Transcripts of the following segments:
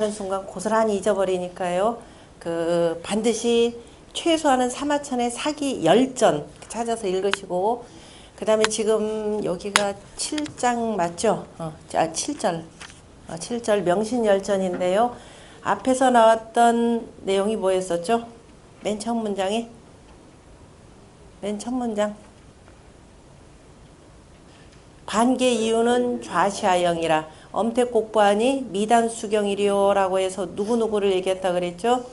하는 순간 고스란히 잊어버리니까요. 반드시 최소한은 사마천의 사기 10전 찾아서 읽으시고, 그 다음에 지금 여기가 7장 맞죠? 7절. 7절 명신열전인데요. 앞에서 나왔던 내용이 뭐였었죠? 맨 첫 문장. 반개 이유는 좌시아영이라 엄택곡부하니 미단수경이리요 라고 해서 누구누구를 얘기했다 그랬죠.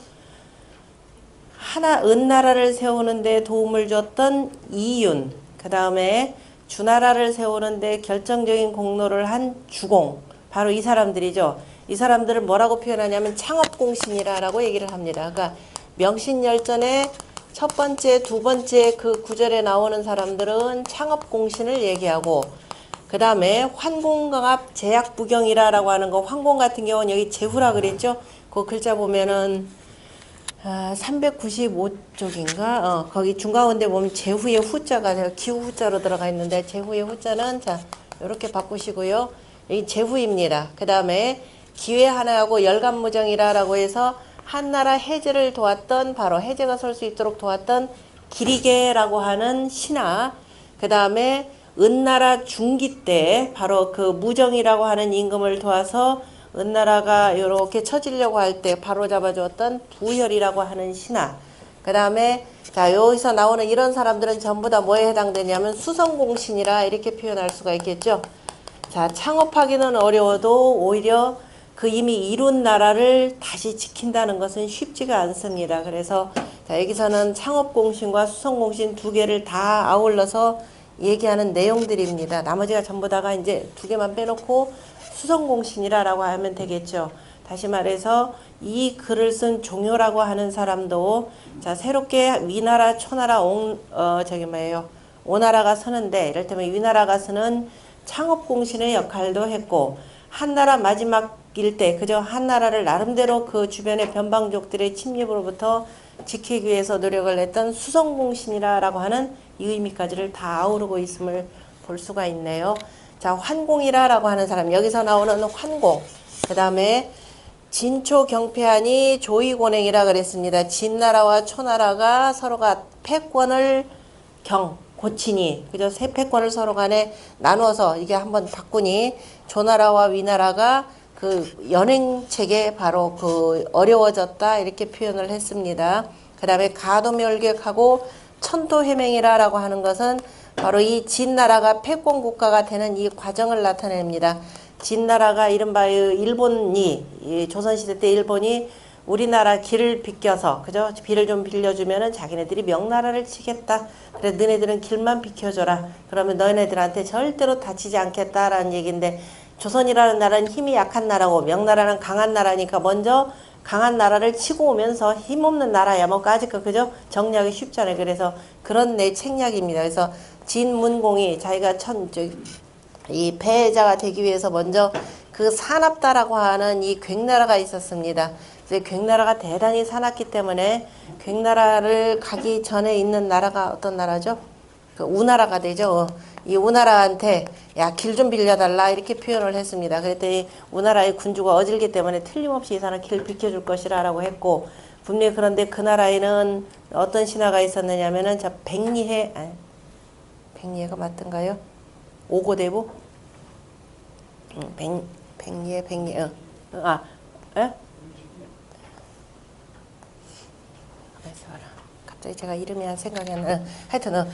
은나라를 세우는데 도움을 줬던 이윤, 그 다음에 주나라를 세우는데 결정적인 공로를 한 주공, 바로 이 사람들이죠. 이 사람들을 뭐라고 표현하냐면 창업공신이라고 얘기를 합니다. 그러니까 명신열전의 첫 번째, 두 번째 그 구절에 나오는 사람들은 창업공신을 얘기하고, 그 다음에 환공강압 제약부경이라고 하는 거, 환공 같은 경우는 여기 제후라 그랬죠. 그 글자 보면은 395쪽인가? 거기 중가운데 보면 제후의 후자가 기후 후자로 들어가 있는데, 제후의 후자는 자 이렇게 바꾸시고요. 여기 제후입니다. 그 다음에 기회 하나하고 열감무정이라고 해서 한나라 해제를 도왔던, 바로 해제가 설 수 있도록 도왔던 기리개라고 하는 신하, 그 다음에 은나라 중기 때 바로 그 무정이라고 하는 임금을 도와서 은나라가 이렇게 처지려고 할 때 바로 잡아주었던 부열이라고 하는 신하, 그 다음에 자 여기서 나오는 이런 사람들은 전부 다 뭐에 해당되냐면 수성공신이라 이렇게 표현할 수가 있겠죠. 자, 창업하기는 어려워도 오히려 그 이미 이룬 나라를 다시 지킨다는 것은 쉽지가 않습니다. 그래서 자, 여기서는 창업공신과 수성공신 두 개를 다 아울러서 얘기하는 내용들입니다. 나머지가 전부 다가 이제 두 개만 빼놓고 수성공신이라고 하면 되겠죠. 다시 말해서 이 글을 쓴 종효라고 하는 사람도 자, 새롭게 위나라, 초나라, 오나라가 서는데, 이를테면 위나라가 서는 창업공신의 역할도 했고, 한나라 마지막일 때 그저 한나라를 나름대로 그 주변의 변방족들의 침입으로부터 지키기 위해서 노력을 했던 수성공신이라고 하는 이 의미까지를 다 아우르고 있음을 볼 수가 있네요. 자, 환공이라고 하는 사람, 여기서 나오는 환공, 그 다음에 진초경패하니 조의곤행이라 그랬습니다. 진나라와 초나라가 서로가 패권을 고치니, 그죠? 세 패권을 서로 간에 나누어서 이게 한번 바꾸니, 조나라와 위나라가 그 연행책에 바로 그 어려워졌다 이렇게 표현을 했습니다. 그 다음에 가도멸격하고 천도해맹이라고 하는 것은 바로 이 진나라가 패권 국가가 되는 이 과정을 나타냅니다. 진나라가 이른바 일본이, 조선시대 때 일본이 우리나라 길을 비껴서, 그죠? 길을 좀 빌려주면은 자기네들이 명나라를 치겠다. 그래, 너네들은 길만 비켜줘라. 그러면 너네들한테 절대로 다치지 않겠다라는 얘기인데, 조선이라는 나라는 힘이 약한 나라고 명나라는 강한 나라니까 먼저 강한 나라를 치고 오면서 힘없는 나라야 뭐 까짓거, 그죠? 정리하기 쉽잖아요. 그래서 그런 내 책략입니다. 그래서 진문공이 자기가 이 패자가 되기 위해서 먼저 그 사납다라고 하는 이 괭나라가 있었습니다. 이제 괭나라가 대단히 사납기 때문에 괭나라를 가기 전에 있는 나라가 어떤 나라죠? 그 우나라가 되죠. 이 우나라한테 야, 길 좀 빌려달라 이렇게 표현을 했습니다. 그랬더니 우나라의 군주가 어질기 때문에 틀림없이 이 사람 길 비켜줄 것이라 라고 했고, 분명히 그런데 그 나라에는 어떤 신하가 있었느냐면은 자, 백리해가 맞던가요? 오고대부? 백리해. 갑자기 제가 이름이 생각이 안 나. 하여튼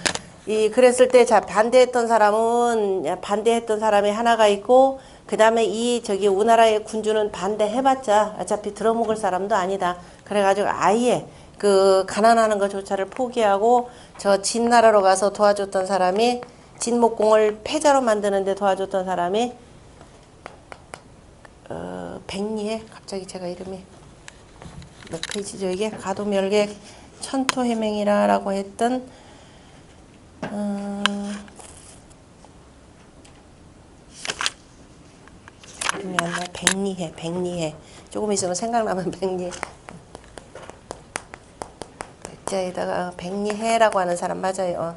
그랬을 때 자, 반대했던 사람이 하나가 있고, 그 다음에 우나라의 군주는 반대해봤자 어차피 들어먹을 사람도 아니다. 그래가지고 아예 그 가난하는 것조차를 포기하고 저 진나라로 가서 도와줬던 사람이, 진목공을 패자로 만드는데 도와줬던 사람이 백리해, 갑자기 제가 이름이 몇 페이지죠 이게? 가도멸객 천토해맹이라고 했던 이름이 안 나. 백리해. 조금 있으면 생각나면 백리해. 글자에다가 백리해라고 하는 사람 맞아요.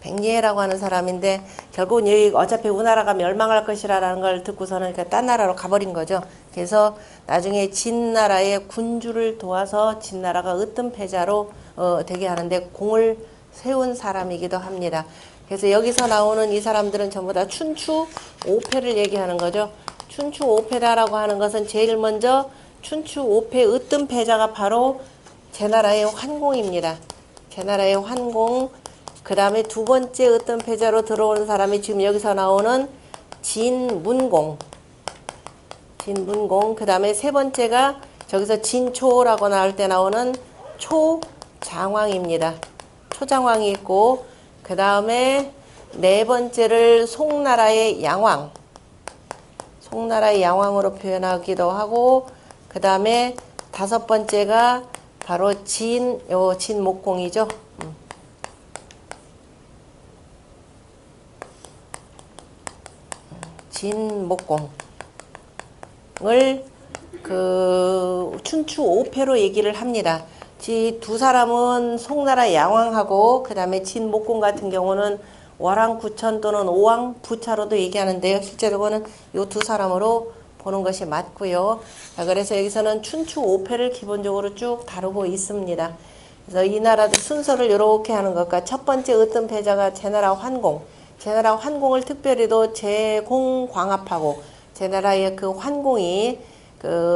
백리해라고 하는 사람인데 결국은 여기 어차피 우나라가 멸망할 것이라는 걸 듣고서는 딴 나라로 가버린 거죠. 그래서 나중에 진나라의 군주를 도와서 진나라가 으뜸패자로 되게 하는데 공을 세운 사람이기도 합니다. 그래서 여기서 나오는 이 사람들은 전부 다 춘추 5패를 얘기하는 거죠. 춘추 5패다라고 하는 것은 제일 먼저 춘추 5패 으뜸패자가 바로 제나라의 환공입니다. 제나라의 환공. 그 다음에 두 번째 으뜸패자로 들어오는 사람이 지금 여기서 나오는 진문공. 진문공. 그 다음에 세 번째가 저기서 진초라고 나올 때 나오는 초장왕입니다. 초장왕이 있고, 그 다음에 네 번째를 송나라의 양왕. 송나라의 양왕으로 표현하기도 하고, 그 다음에 다섯 번째가 바로 진목공이죠. 진목공을 춘추 5패로 얘기를 합니다. 이 두 사람은 송나라 양왕하고 그 다음에 진목공 같은 경우는 월왕구천 또는 오왕부차로도 얘기하는데요. 실제로는 이 두 사람으로 보는 것이 맞고요. 자, 그래서 여기서는 춘추 5패를 기본적으로 쭉 다루고 있습니다. 그래서 이 나라들 순서를 이렇게 하는 것과 첫 번째 으뜸패자가 제나라 환공. 제나라 환공을 특별히도 제공광합하고 제나라의 그 환공이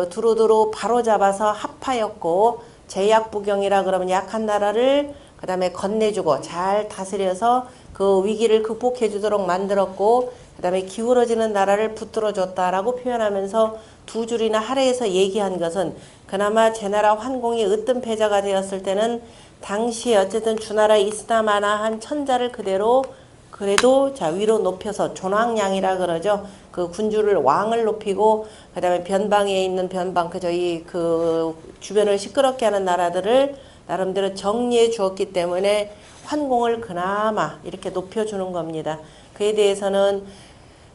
두루두루 바로잡아서 합하였고 제약부경이라 그러면 약한 나라를 그 다음에 건네주고 잘 다스려서 그 위기를 극복해 주도록 만들었고 그 다음에 기울어지는 나라를 붙들어 줬다라고 표현하면서 두 줄이나 할애해서 얘기한 것은 그나마 제나라 환공이 으뜸패자가 되었을 때는 당시에 어쨌든 주나라 이스나마나한 천자를 그대로 그래도 자 위로 높여서 존왕량이라 그러죠. 그 군주를 왕을 높이고 그다음에 변방에 있는 변방 그저 그 주변을 시끄럽게 하는 나라들을 나름대로 정리해 주었기 때문에 환공을 그나마 이렇게 높여주는 겁니다. 그에 대해서는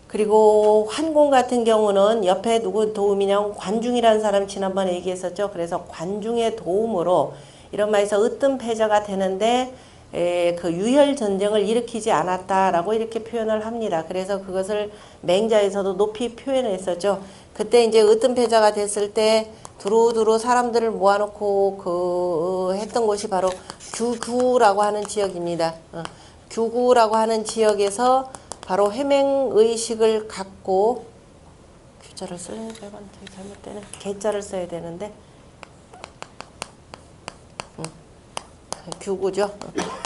그리고 환공 같은 경우는 옆에 누구 도움이냐 관중이라는 사람 지난번에 얘기했었죠. 그래서 관중의 도움으로 이런 말에서 으뜸패자가 되는데 그 유혈 전쟁을 일으키지 않았다라고 이렇게 표현을 합니다. 그래서 그것을 맹자에서도 높이 표현했었죠. 그때 이제 으뜸패자가 됐을 때 두루두루 사람들을 모아놓고 했던 곳이 바로 규구라고 하는 지역입니다. 규구라고 하는 지역에서 바로 회맹의식을 갖고 규자를 써야 되는데 잘못되네. 개자를 써야 되는데 규구죠.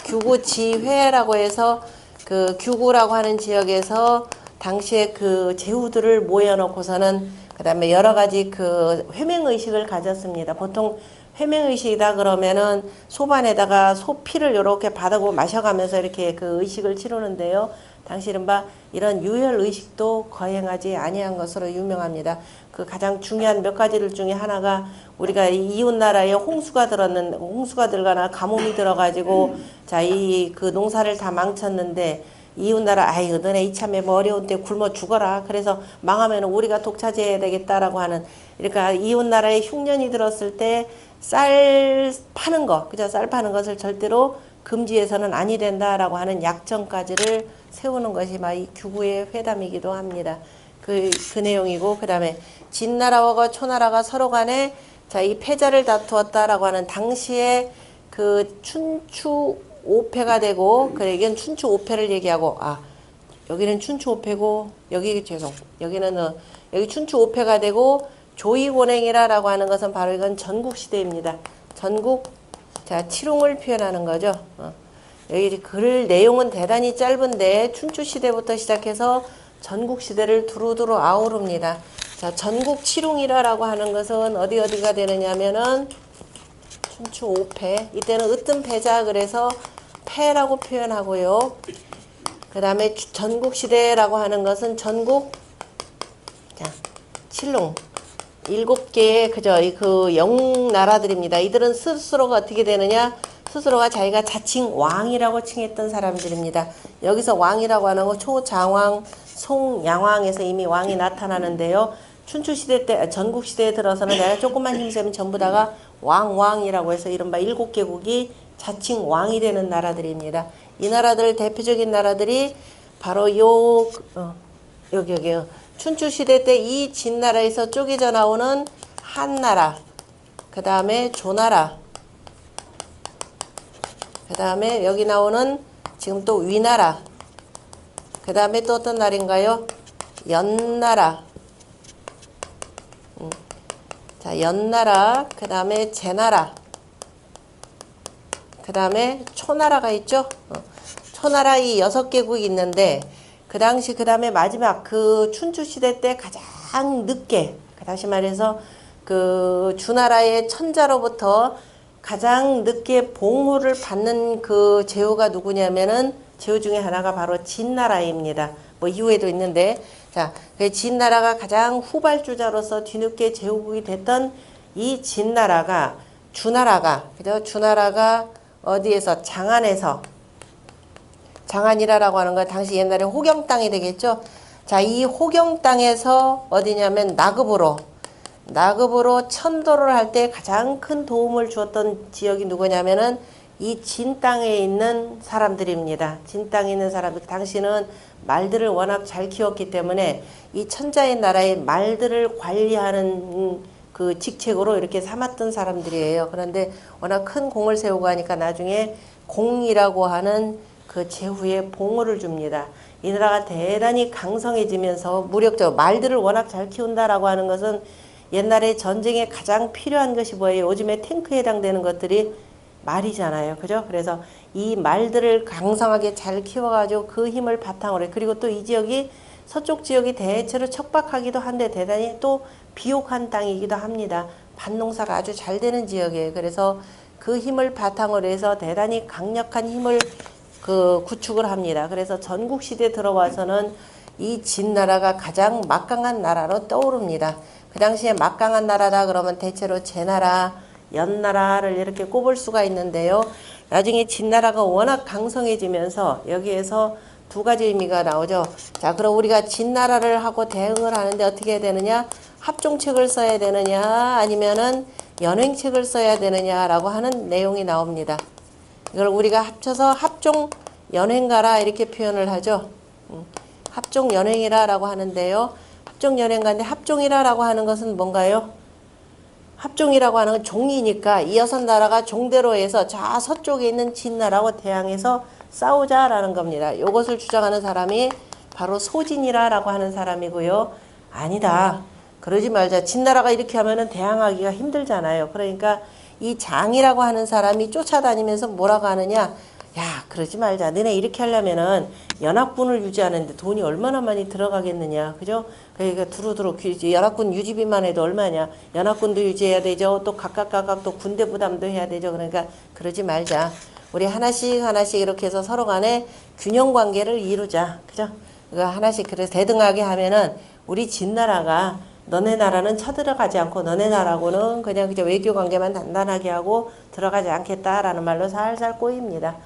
규구지회라고 해서 그 규구라고 하는 지역에서 당시에 그 제후들을 모여놓고서는 그 다음에 여러 가지 그 회맹의식을 가졌습니다. 보통 회맹의식이다 그러면은 소반에다가 소피를 이렇게 바르고 마셔가면서 이렇게 그 의식을 치르는데요. 당시 이른바 이런 유혈의식도 거행하지 아니한 것으로 유명합니다. 그 가장 중요한 몇 가지들 중에 하나가 우리가 이웃나라에 홍수가 들어가나 가뭄이 들어가지고 자, 그 농사를 다 망쳤는데 이웃나라 아이고 너네 이참에 뭐 어려운 때 굶어 죽어라. 그래서 망하면 우리가 독차지해야 되겠다라고 하는 그러니까 이웃나라에 흉년이 들었을 때 쌀 파는 거 그죠? 쌀 파는 것을 절대로 금지해서는 아니 된다라고 하는 약정까지를 세우는 것이 막 이 규구의 회담이기도 합니다. 그 내용이고 그 다음에 진나라와 초나라가 서로 간에 자, 이 패자를 다투었다라고 하는 당시에 그 춘추 5패가 되고 그래 이건 춘추 5패를 얘기하고 여기는 춘추 5패고 여기 여기는 여기 춘추 5패가 되고 조이곤행이라고 하는 것은 바로 이건 전국시대입니다. 전국 자 칠웅을 표현하는 거죠. 여기 글 내용은 대단히 짧은데 춘추시대부터 시작해서 전국시대를 두루두루 아우릅니다. 자 전국 칠웅이라고 하는 것은 어디가 되느냐면은 춘추 5패 이때는 으뜸패자 그래서 패라고 표현하고요. 그 다음에 전국시대라고 하는 것은 전국 자 칠웅 7개의 그저 그 영나라들입니다. 이들은 스스로가 어떻게 되느냐 스스로가 자기가 자칭 왕이라고 칭했던 사람들입니다. 여기서 왕이라고 하는 거 초장왕 송양왕에서 이미 왕이 나타나는데요. 춘추시대 때 전국시대에 들어서는 내가 조금만 힘쓰면 전부 다가 왕이라고 해서 이른바 7개국이 자칭 왕이 되는 나라들입니다. 이 나라들 대표적인 나라들이 바로 여기 춘추시대 때 이 진나라에서 쪼개져 나오는 한나라, 그 다음에 조나라, 그 다음에 여기 나오는 지금 또 위나라, 그 다음에 또 어떤 나라인가요? 연나라. 자, 연나라, 그 다음에 제나라, 그 다음에 초나라가 있죠. 초나라 이 6개국이 있는데 그 당시 그 다음에 마지막 그 춘추시대 때 가장 늦게, 다시 말해서 그 주나라의 천자로부터 가장 늦게 봉호를 받는 그 제후가 누구냐면은 제후 중에 하나가 바로 진나라입니다. 뭐 이후에도 있는데, 자, 그 진나라가 가장 후발주자로서 뒤늦게 제후국이 됐던 이 진나라가 주나라가, 그죠? 주나라가 어디에서? 장안에서, 장안이라고 하는 건 당시 옛날에 호경 땅이 되겠죠. 자, 이 호경 땅에서 어디냐면 나급으로 천도를 할 때 가장 큰 도움을 주었던 지역이 누구냐면은 이 진 땅에 있는 사람들입니다. 진 땅에 있는 사람들, 당시는 말들을 워낙 잘 키웠기 때문에 이 천자의 나라의 말들을 관리하는 그 직책으로 이렇게 삼았던 사람들이에요. 그런데 워낙 큰 공을 세우고 하니까 나중에 공이라고 하는 그 제후에 봉호를 줍니다. 이 나라가 대단히 강성해지면서 무력적, 말들을 워낙 잘 키운다라고 하는 것은 옛날에 전쟁에 가장 필요한 것이 뭐예요? 요즘에 탱크에 해당되는 것들이 말이잖아요. 그죠? 그래서 이 말들을 강성하게 잘 키워가지고 그 힘을 바탕으로 해. 그리고 또 이 지역이 서쪽 지역이 대체로 척박하기도 한데 대단히 또 비옥한 땅이기도 합니다. 밭농사가 아주 잘 되는 지역이에요. 그래서 그 힘을 바탕으로 해서 대단히 강력한 힘을 그 구축을 합니다. 그래서 전국시대 들어와서는 이 진나라가 가장 막강한 나라로 떠오릅니다. 그 당시에 막강한 나라다 그러면 대체로 제나라, 연나라를 이렇게 꼽을 수가 있는데요. 나중에 진나라가 워낙 강성해지면서 여기에서 두 가지 의미가 나오죠. 자, 그럼 우리가 진나라를 하고 대응을 하는데 어떻게 해야 되느냐? 합종책을 써야 되느냐? 아니면은 연행책을 써야 되느냐라고 하는 내용이 나옵니다. 이걸 우리가 합쳐서 합종 연행가라 이렇게 표현을 하죠. 합종 연행이라고 하는데요. 합종 연행가인데 합종이라고 하는 것은 뭔가요? 합종이라고 하는 건 종이니까 이 6나라가 종대로 해서 저 서쪽에 있는 진나라와 대항해서 싸우자라는 겁니다. 이것을 주장하는 사람이 바로 소진이라고 하는 사람이고요. 아니다. 그러지 말자. 진나라가 이렇게 하면은 대항하기가 힘들잖아요. 그러니까 이 장이라고 하는 사람이 쫓아다니면서 뭐라고 하느냐? 야, 그러지 말자. 너네 이렇게 하려면은 연합군을 유지하는데 돈이 얼마나 많이 들어가겠느냐. 그죠? 그러니까 두루두루 연합군 유지비만 해도 얼마냐. 연합군도 유지해야 되죠. 또 각각 또 군대 부담도 해야 되죠. 그러니까 그러지 말자. 우리 하나씩 이렇게 해서 서로 간에 균형 관계를 이루자. 그죠? 그거 하나씩 그래서 대등하게 하면은 우리 진나라가 너네 나라는 쳐들어가지 않고 너네 나라하고는 그냥 외교 관계만 단단하게 하고 들어가지 않겠다라는 말로 살살 꼬입니다.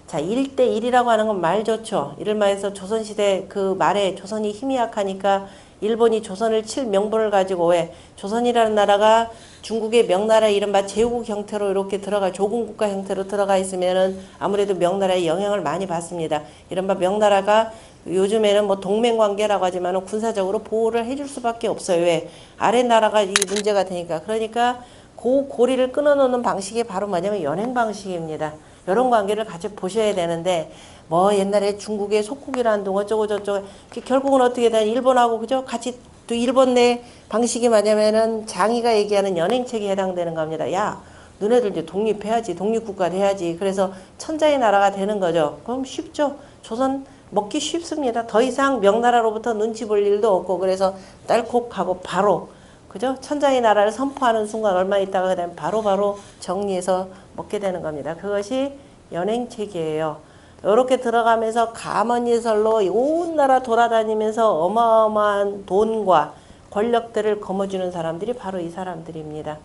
자, 1대1이라고 하는 건 말 좋죠. 이를 말해서 조선시대 그 말에 조선이 힘이 약하니까 일본이 조선을 칠 명분을 가지고 왜 조선이라는 나라가 중국의 명나라 이른바 제후국 형태로 이렇게 조군국가 형태로 들어가 있으면은 아무래도 명나라의 영향을 많이 받습니다. 이른바 명나라가 요즘에는 뭐 동맹관계라고 하지만 군사적으로 보호를 해줄 수밖에 없어요. 왜? 아래 나라가 이 문제가 되니까. 그러니까 그 고리를 끊어놓는 방식이 바로 뭐냐면 연행 방식입니다. 이런 관계를 같이 보셔야 되는데 뭐 옛날에 중국의 속국이라는 동 어쩌고 저쩌고 결국은 어떻게 되냐 일본하고 그죠? 같이 또 일본 내 방식이 뭐냐면은 장이가 얘기하는 연행책에 해당되는 겁니다. 야, 너네들 이제 독립해야지, 독립국가를 해야지. 그래서 천자의 나라가 되는 거죠. 그럼 쉽죠. 조선 먹기 쉽습니다. 더 이상 명나라로부터 눈치 볼 일도 없고 그래서 딸콕하고 바로 그죠? 천자의 나라를 선포하는 순간 얼마 있다가 그다음 바로 정리해서 먹게 되는 겁니다. 그것이 연행책이에요. 이렇게 들어가면서 가만예설로 온 나라 돌아다니면서 어마어마한 돈과 권력들을 거머쥐는 사람들이 바로 이 사람들입니다.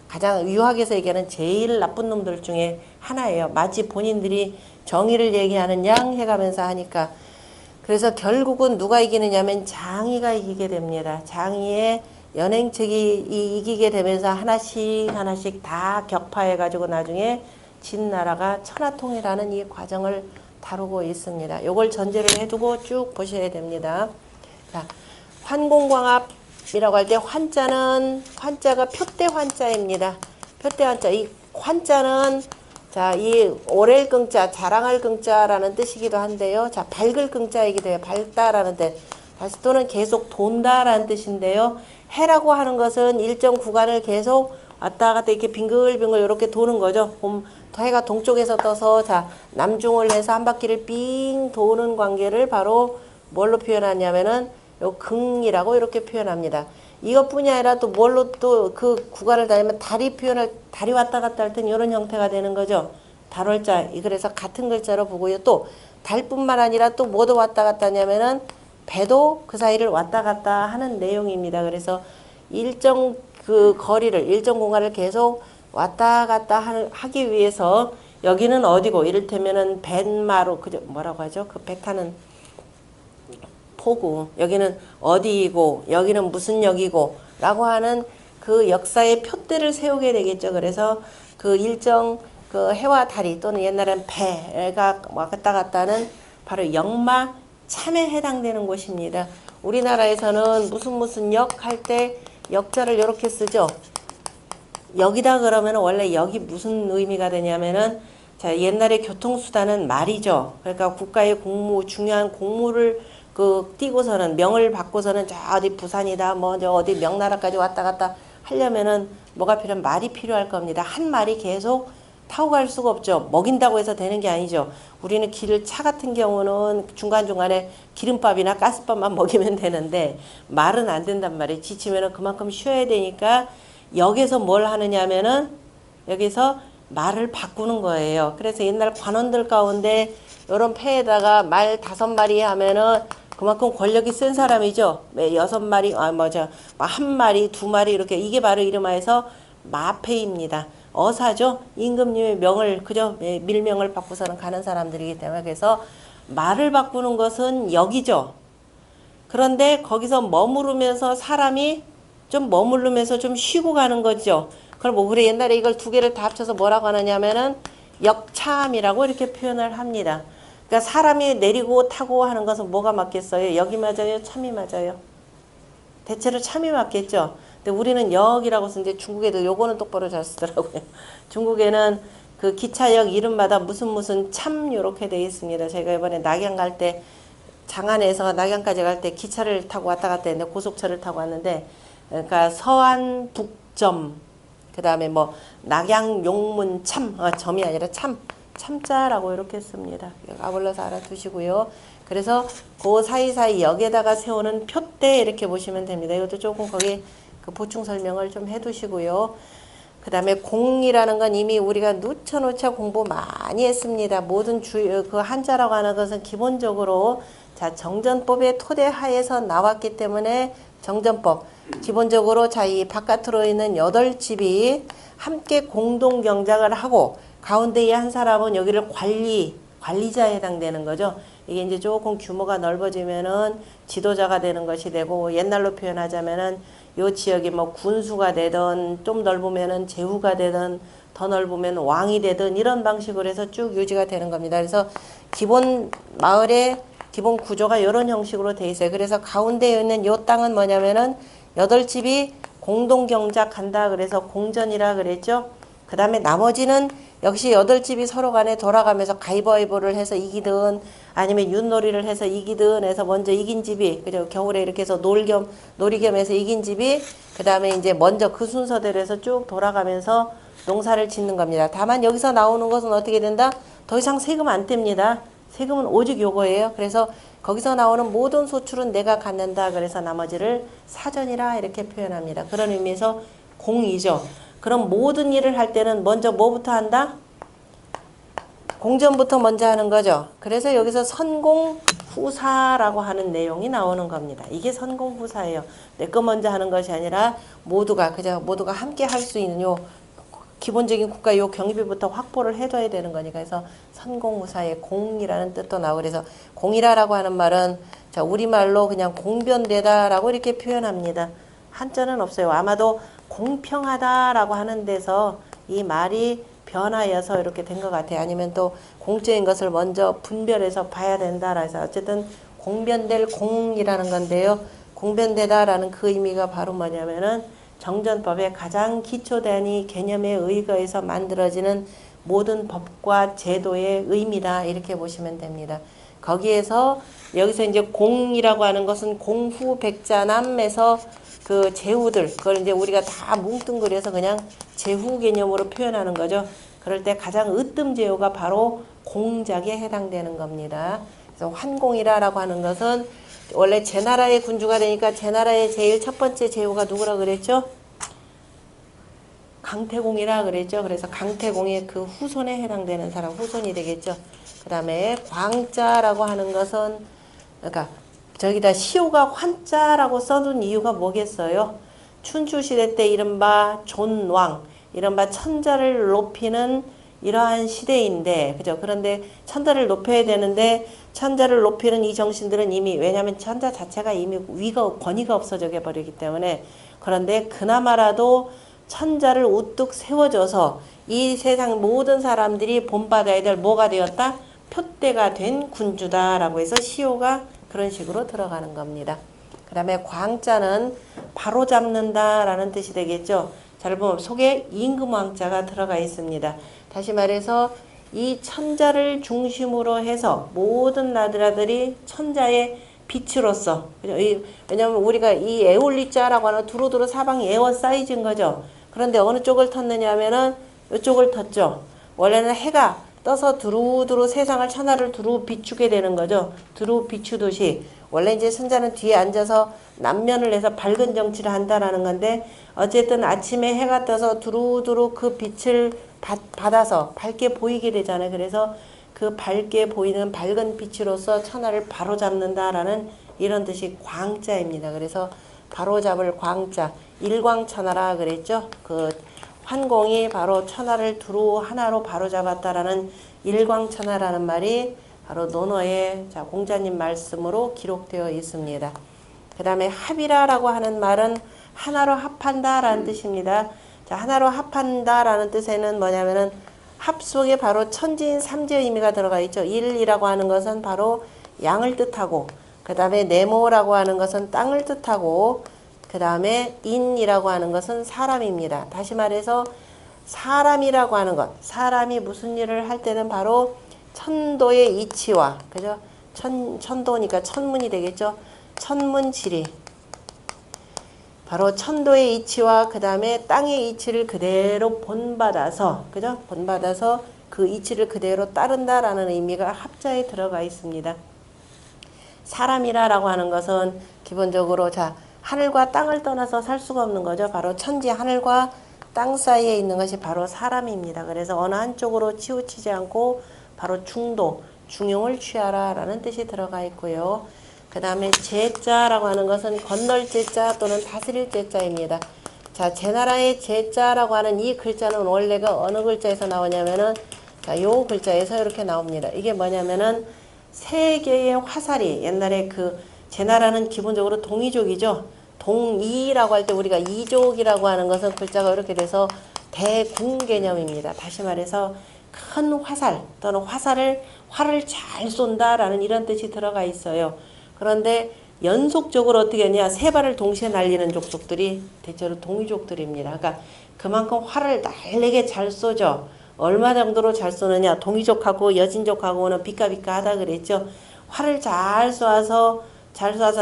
가장 유학에서 얘기하는 제일 나쁜 놈들 중에 하나예요. 마치 본인들이 정의를 얘기하는 양 해가면서 하니까. 그래서 결국은 누가 이기느냐 하면 장이가 이기게 됩니다. 장이의 연행책이 이기게 되면서 하나씩 다 격파해가지고 나중에 진나라가 천하통일하는 이 과정을 다루고 있습니다. 요걸 전제를 해두고 쭉 보셔야 됩니다. 자, 환공광합이라고 할 때 환자가 표대 환자입니다. 표대 환자. 이 환자는 자, 이 오랠 긍자, 자랑할 긍자라는 뜻이기도 한데요. 자, 밝을 긍자이기도 해요. 밝다라는 뜻. 다시 또는 계속 돈다라는 뜻인데요. 해라고 하는 것은 일정 구간을 계속 왔다 갔다 이렇게 빙글빙글 이렇게 도는 거죠. 해가 동쪽에서 떠서 자, 남중을 해서 한 바퀴를 삥 도는 관계를 바로 뭘로 표현하냐면은 요 긍이라고 이렇게 표현합니다. 이것뿐이 아니라 또 뭘로 또 그 구간을 다니면 다리 왔다 갔다 할 땐 이런 형태가 되는 거죠. 달월자. 그래서 같은 글자로 보고요. 또 달뿐만 아니라 또 뭐도 왔다 갔다 하냐면은 배도 그 사이를 왔다 갔다 하는 내용입니다. 그래서 일정 그 거리를, 일정 공간을 계속 왔다 갔다 하기 위해서 여기는 어디고, 이를테면은 뱃마루, 그죠? 뭐라고 하죠? 그 배 타는 포구. 여기는 어디이고, 여기는 무슨 역이고, 라고 하는 그 역사의 표대를 세우게 되겠죠. 그래서 그 일정 그 해와 달이 또는 옛날엔 배가 왔다 갔다 하는 바로 역마 참에 해당되는 곳입니다. 우리나라에서는 무슨 역 할 때 역자를 이렇게 쓰죠. 여기다 그러면 원래 여기 무슨 의미가 되냐면은 자, 옛날에 교통수단은 말이죠. 그러니까 국가의 중요한 공무를 띄고서는 명을 받고서는 저 어디 부산이다 뭐 어디 명나라까지 왔다 갔다 하려면은 뭐가 필요한 말이 필요할 겁니다. 한 말이 계속 타고 갈 수가 없죠. 먹인다고 해서 되는 게 아니죠. 우리는 차 같은 경우는 중간중간에 기름밥이나 가스밥만 먹이면 되는데 말은 안 된단 말이에요. 지치면은 그만큼 쉬어야 되니까 여기서 뭘 하느냐 하면은 여기서 말을 바꾸는 거예요. 그래서 옛날 관원들 가운데 이런 패에다가 말 5마리 하면은 그만큼 권력이 센 사람이죠. 6마리, 한 마리, 2마리 이렇게 이게 바로 이름하여서 마패입니다. 어사죠. 임금님의 명을 그저 밀명을 받고서는 가는 사람들이기 때문에 그래서 말을 바꾸는 것은 역이죠. 그런데 거기서 머무르면서 사람이 좀 머무르면서 좀 쉬고 가는 거죠. 그럼 뭐 그래 옛날에 이걸 두 개를 다 합쳐서 뭐라고 하느냐면은 역참이라고 이렇게 표현을 합니다. 그러니까 사람이 내리고 타고 하는 것은 뭐가 맞겠어요? 역이 맞아요? 참이 맞아요? 대체로 참이 맞겠죠. 근데 우리는 역이라고 쓰는데 중국에도 요거는 똑바로 잘 쓰더라고요. 중국에는 그 기차역 이름마다 무슨 참 요렇게 되어 있습니다. 제가 이번에 낙양 갈 때 장안에서 낙양까지 갈 때 기차를 타고 왔다 갔다 했는데 고속철을 타고 왔는데 그러니까 서안 북점 그 다음에 뭐 낙양 용문 참 점이 아니라 참자라고 이렇게 씁니다. 아울러서 알아두시고요. 그래서 그 사이사이 역에다가 세우는 표대 이렇게 보시면 됩니다. 이것도 조금 거기 그 보충 설명을 좀 해두시고요. 그 다음에 공이라는 건 이미 우리가 누차 공부 많이 했습니다. 모든 그 한자라고 하는 것은 기본적으로 자 정전법의 토대 하에서 나왔기 때문에 정전법 기본적으로 자 이 바깥으로 있는 8집이 함께 공동 경작을 하고 가운데에 한 사람은 여기를 관리자에 해당되는 거죠. 이게 이제 조금 규모가 넓어지면은 지도자가 되는 것이 되고 옛날로 표현하자면은 요 지역이 뭐 군수가 되든 좀 넓으면은 제후가 되든 더 넓으면 왕이 되든 이런 방식으로 해서 쭉 유지가 되는 겁니다. 그래서 기본 마을의 기본 구조가 이런 형식으로 돼 있어요. 그래서 가운데에 있는 요 땅은 뭐냐면은 8집이 공동 경작한다. 그래서 공전이라 그랬죠. 그 다음에 나머지는 역시 8집이 서로 간에 돌아가면서 가위바위보를 해서 이기든 아니면 윷놀이를 해서 이기든 해서 먼저 이긴 집이 그죠 겨울에 이렇게 해서 놀이 겸 해서 이긴 집이 그 다음에 이제 먼저 그 순서대로 해서 쭉 돌아가면서 농사를 짓는 겁니다. 다만 여기서 나오는 것은 어떻게 된다? 더 이상 세금 안 뗍니다. 세금은 오직 요거예요. 그래서 거기서 나오는 모든 소출은 내가 갖는다. 그래서 나머지를 사전이라 이렇게 표현합니다. 그런 의미에서 공이죠. 그럼 모든 일을 할 때는 먼저 뭐부터 한다? 공전부터 먼저 하는 거죠. 그래서 여기서 선공후사라고 하는 내용이 나오는 겁니다. 이게 선공후사예요. 내 거 먼저 하는 것이 아니라 모두가 함께 할 수 있는 요 기본적인 국가 요 경비부터 확보를 해둬야 되는 거니까 그래서 선공후사의 공이라는 뜻도 나오고 그래서 공이라라고 하는 말은 자 우리말로 그냥 공변되다라고 이렇게 표현합니다. 한자는 없어요. 아마도 공평하다라고 하는 데서 이 말이 변하여서 이렇게 된 것 같아요. 아니면 또 공적인 것을 먼저 분별해서 봐야 된다. 그래서 어쨌든 공변될 공이라는 건데요. 공변되다라는 그 의미가 바로 뭐냐면은 정전법의 가장 기초된 이 개념에 의거해서 만들어지는 모든 법과 제도의 의미다. 이렇게 보시면 됩니다. 거기에서 여기서 이제 공이라고 하는 것은 공후백자남에서 그 제후들, 그걸 이제 우리가 다 뭉뚱그려서 그냥 제후 개념으로 표현하는 거죠. 그럴 때 가장 으뜸 제후가 바로 공작에 해당되는 겁니다. 그래서 환공이라고 하는 것은 원래 제나라의 군주가 되니까 제나라의 제일 첫 번째 제후가 누구라 그랬죠? 강태공이라 그랬죠. 그래서 강태공의 그 후손에 해당되는 사람, 후손이 되겠죠. 그 다음에 광자라고 하는 것은, 그러니까 저기다 시호가 환자라고 써둔 이유가 뭐겠어요? 춘추시대 때 이른바 존왕, 이른바 천자를 높이는 이러한 시대인데, 그죠? 그런데 천자를 높여야 되는데, 천자를 높이는 이 정신들은 이미, 왜냐하면 천자 자체가 이미 권위가 없어져 버리기 때문에, 그런데 그나마라도 천자를 우뚝 세워줘서 이 세상 모든 사람들이 본받아야 될 뭐가 되었다? 표대가 된 군주다라고 해서 시호가 그런 식으로 들어가는 겁니다. 그 다음에 광자는 바로잡는다라는 뜻이 되겠죠. 잘 보면 속에 임금왕자가 들어가 있습니다. 다시 말해서 이 천자를 중심으로 해서 모든 나라들이 천자의 빛으로서, 왜냐하면 우리가 이 에올리자라고 하는 두루두루 사방이 에워싸이진 거죠. 그런데 어느 쪽을 텄느냐 하면은 이쪽을 텄죠. 원래는 해가 떠서 두루두루 세상을 천하를 두루 비추게 되는 거죠. 두루 비추듯이 원래 이제 선자는 뒤에 앉아서 남면을 해서 밝은 정치를 한다라는 건데 어쨌든 아침에 해가 떠서 두루두루 그 빛을 받아서 밝게 보이게 되잖아요. 그래서 그 밝게 보이는 밝은 빛으로서 천하를 바로잡는다라는 이런 뜻이 광자입니다. 그래서 바로잡을 광자, 일광천하라 그랬죠. 그 환공이 바로 천하를 두루 하나로 바로잡았다라는 일광천하라는 말이 바로 논어의 공자님 말씀으로 기록되어 있습니다. 그 다음에 합이라라고 하는 말은 하나로 합한다라는 뜻입니다. 자, 하나로 합한다라는 뜻에는 뭐냐면은 합 속에 바로 천지인 삼재의 의미가 들어가 있죠. 일이라고 하는 것은 바로 양을 뜻하고, 그 다음에 네모라고 하는 것은 땅을 뜻하고, 그 다음에 인이라고 하는 것은 사람입니다. 다시 말해서 사람이라고 하는 것, 사람이 무슨 일을 할 때는 바로 천도의 이치와, 그죠? 천도니까 천문이 되겠죠? 천문지리. 바로 천도의 이치와 그 다음에 땅의 이치를 그대로 본받아서, 그죠? 본받아서 그 이치를 그대로 따른다라는 의미가 합자에 들어가 있습니다. 사람이라고 하는 것은 기본적으로 하늘과 땅을 떠나서 살 수가 없는 거죠. 바로 천지 하늘과 땅 사이에 있는 것이 바로 사람입니다. 그래서 어느 한쪽으로 치우치지 않고 바로 중도, 중용을 취하라 라는 뜻이 들어가 있고요. 그 다음에 제자라고 하는 것은 건널 제자 또는 다스릴 제자입니다. 자, 제나라의 제자라고 하는 이 글자는 원래가 어느 글자에서 나오냐면은 자, 요 글자에서 이렇게 나옵니다. 이게 뭐냐면은 세 개의 화살이 옛날에 그 제나라는 기본적으로 동이족이죠. 동이라고 할 때 우리가 이족이라고 하는 것은 글자가 이렇게 돼서 대궁 개념입니다. 다시 말해서 큰 화살 또는 활을 잘 쏜다라는 이런 뜻이 들어가 있어요. 그런데 연속적으로 어떻게 하냐, 세 발을 동시에 날리는 족속들이 대체로 동이족들입니다. 그러니까 그만큼 활을 날리게 잘 쏘죠. 얼마 정도로 잘 쏘느냐, 동이족하고 여진족하고는 비까비까 하다 그랬죠. 활을 잘 쏘아서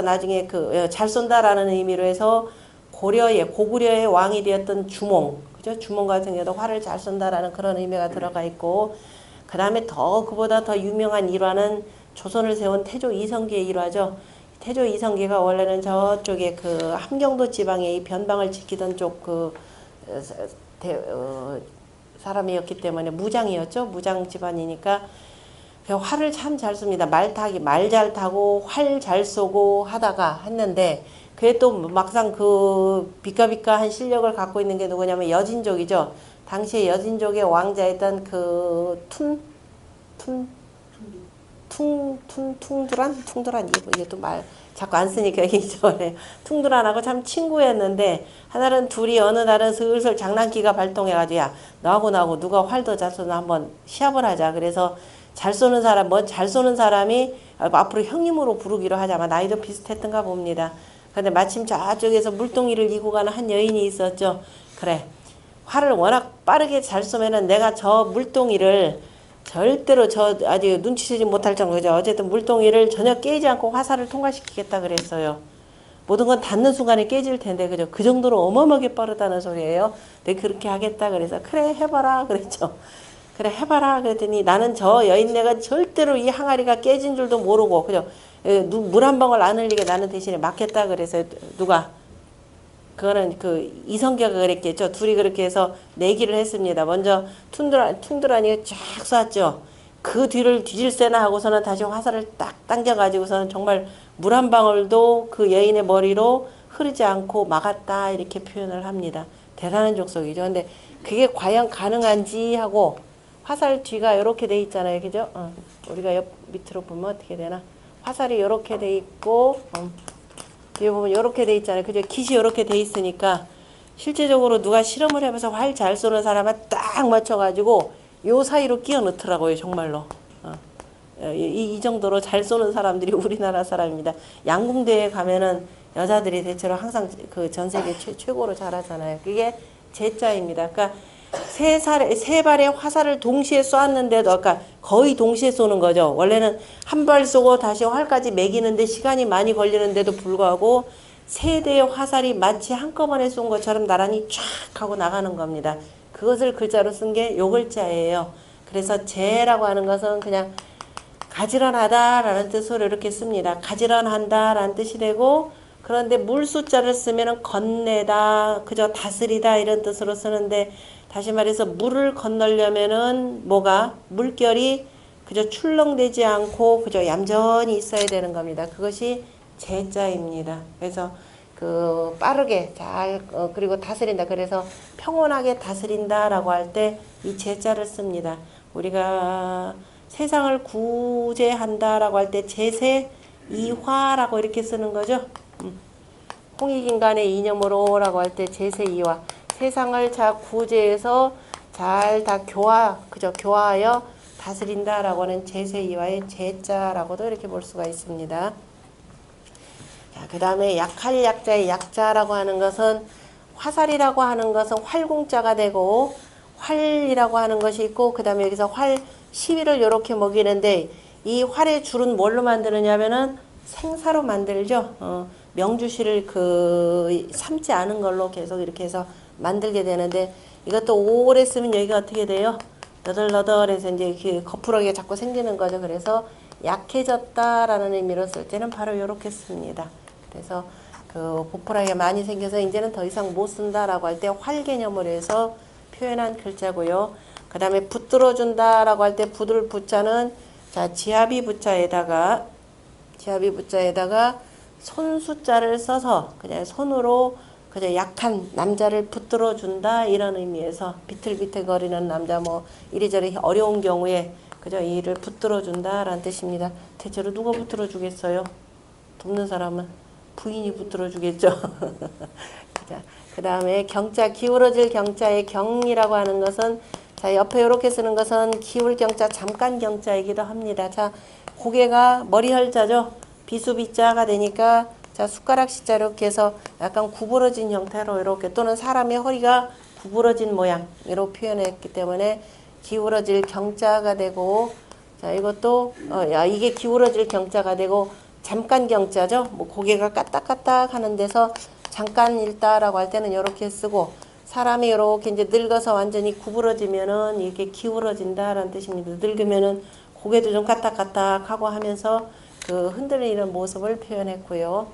나중에 잘 쏜다라는 의미로 해서 고구려의 왕이 되었던 주몽, 그죠? 주몽 같은 경우도 활을 잘 쏜다라는 그런 의미가 들어가 있고, 그 다음에 그보다 더 유명한 일화는 조선을 세운 태조 이성계의 일화죠. 태조 이성계가 원래는 저쪽에 그 함경도 지방에 이 변방을 지키던 쪽 사람이었기 때문에 무장이었죠. 무장 집안이니까 활을 참 잘 씁니다. 말 잘 타고 활 잘 쏘고 하다가 했는데 그게 또 막상 그 비까비까한 실력을 갖고 있는 게 누구냐면 여진족이죠. 당시에 여진족의 왕자였던 그 퉁두란 이게 또 말 자꾸 안 쓰니까 잊어버려요. 퉁두란하고 참 친구였는데 하나는 둘이 어느 날은 슬슬 장난기가 발동해가지고 야 너하고 나하고 누가 활 더 잘 쏘나 한번 시합을 하자. 그래서 잘 쏘는 사람, 뭐 잘 쏘는 사람이 앞으로 형님으로 부르기로 하자. 아마 나이도 비슷했던가 봅니다. 근데 마침 저쪽에서 물동이를 이고 가는 한 여인이 있었죠. 그래. 활을 워낙 빠르게 잘 쏘면은 내가 저 물동이를 절대로 저 아직 눈치채지 못할 정도죠. 어쨌든 물동이를 전혀 깨지 않고 화살을 통과시키겠다 그랬어요. 모든 건 닿는 순간에 깨질 텐데 그죠? 그 정도로 어마어마하게 빠르다는 소리예요. 네 그렇게 하겠다 그래서 그래 해봐라 그랬죠. 그래 해봐라 그랬더니 나는 저 여인네가 절대로 이 항아리가 깨진 줄도 모르고 그죠? 물 한 방울 안 흘리게 나는 대신에 막겠다 그래서 누가 그거는 그 이성계가 그랬겠죠. 둘이 그렇게 해서 내기를 했습니다. 먼저 퉁두라니 쫙 쐈죠. 그 뒤를 뒤질세나 하고서는 다시 화살을 딱 당겨가지고서는 정말 물 한 방울도 그 여인의 머리로 흐르지 않고 막았다 이렇게 표현을 합니다. 대단한 족속이죠. 근데 그게 과연 가능한지 하고 화살 뒤가 이렇게 돼 있잖아요. 그죠? 우리가 옆 밑으로 보면 어떻게 되나? 화살이 이렇게 돼 있고 뒤에 보면 이렇게 돼 있잖아요. 그죠? 깃이 이렇게 돼 있으니까 실제적으로 누가 실험을 해봐서 활 잘 쏘는 사람을 딱 맞춰가지고 요 사이로 끼워 넣더라고요. 정말로. 이 정도로 잘 쏘는 사람들이 우리나라 사람입니다. 양궁대회 가면은 여자들이 대체로 항상 그 전 세계 최고로 잘하잖아요. 그게 제자입니다. 그러니까 세 발의 화살을 동시에 쏘았는데도 아까 거의 동시에 쏘는 거죠. 원래는 한 발 쏘고 다시 활까지 매기는데 시간이 많이 걸리는데도 불구하고 세 대의 화살이 마치 한꺼번에 쏜 것처럼 나란히 쫙 하고 나가는 겁니다. 그것을 글자로 쓴 게 요 글자예요. 그래서 제라고 하는 것은 그냥 가지런하다라는 뜻으로 이렇게 씁니다. 가지런한다라는 뜻이 되고 그런데 물 숫자를 쓰면은 건네다, 그저 다스리다 이런 뜻으로 쓰는데 다시 말해서 물을 건너려면은 뭐가 물결이 그저 출렁대지 않고 그저 얌전히 있어야 되는 겁니다. 그것이 제자입니다. 그래서 그 빠르게 잘 그리고 다스린다. 그래서 평온하게 다스린다라고 할 때 이 제자를 씁니다. 우리가 세상을 구제한다라고 할 때 제세 이화라고 이렇게 쓰는 거죠. 홍익인간의 이념으로라고 할 때 제세 이화. 세상을 잘 구제해서 잘 다 교화하여 다스린다라고 하는 제세 이화의 제자라고도 이렇게 볼 수가 있습니다. 자, 그 다음에 약할 약자의 약자라고 하는 것은 화살이라고 하는 것은 활공자가 되고 활이라고 하는 것이 있고 그 다음에 여기서 활 시위를 이렇게 먹이는데 이 활의 줄은 뭘로 만드느냐면은 생사로 만들죠. 명주실을 삶지 않은 걸로 계속 이렇게 해서 만들게 되는데 이것도 오래 쓰면 여기가 어떻게 돼요? 너덜너덜해서 이제 거푸러기가 자꾸 생기는 거죠. 그래서 약해졌다라는 의미로 쓸 때는 바로 이렇게 씁니다. 그래서 그 보풀하게 많이 생겨서 이제는 더 이상 못 쓴다라고 할 때 활 개념으로 해서 표현한 글자고요. 그 다음에 붙들어준다라고 할 때 붙을 붙자는 자 지압이 붙자에다가 손수자를 써서 그냥 손으로 그냥 약한 남자를 붙들어준다 이런 의미에서 비틀비틀거리는 남자 뭐 이리저리 어려운 경우에 그저 이를 붙들어준다라는 뜻입니다. 대체로 누가 붙들어주겠어요? 돕는 사람은 부인이 붙들어주겠죠. 그 다음에 경자 기울어질 경자의 경이라고 하는 것은 자 옆에 이렇게 쓰는 것은 기울 경자 잠깐 경자이기도 합니다. 자 고개가 머리혈자죠. 비수비자가 되니까 자 숟가락 시자 이렇게 해서 약간 구부러진 형태로 이렇게 또는 사람의 허리가 구부러진 모양으로 표현했기 때문에 기울어질 경자가 되고 자 이것도 이게 기울어질 경자가 되고 잠깐 경자죠. 뭐 고개가 까딱까딱 하는 데서 잠깐 읽다라고 할 때는 이렇게 쓰고 사람이 이렇게 이제 늙어서 완전히 구부러지면은 이렇게 기울어진다라는 뜻입니다. 늙으면은 고개도 좀 까딱까딱 하고 하면서 그 흔들리는 모습을 표현했고요.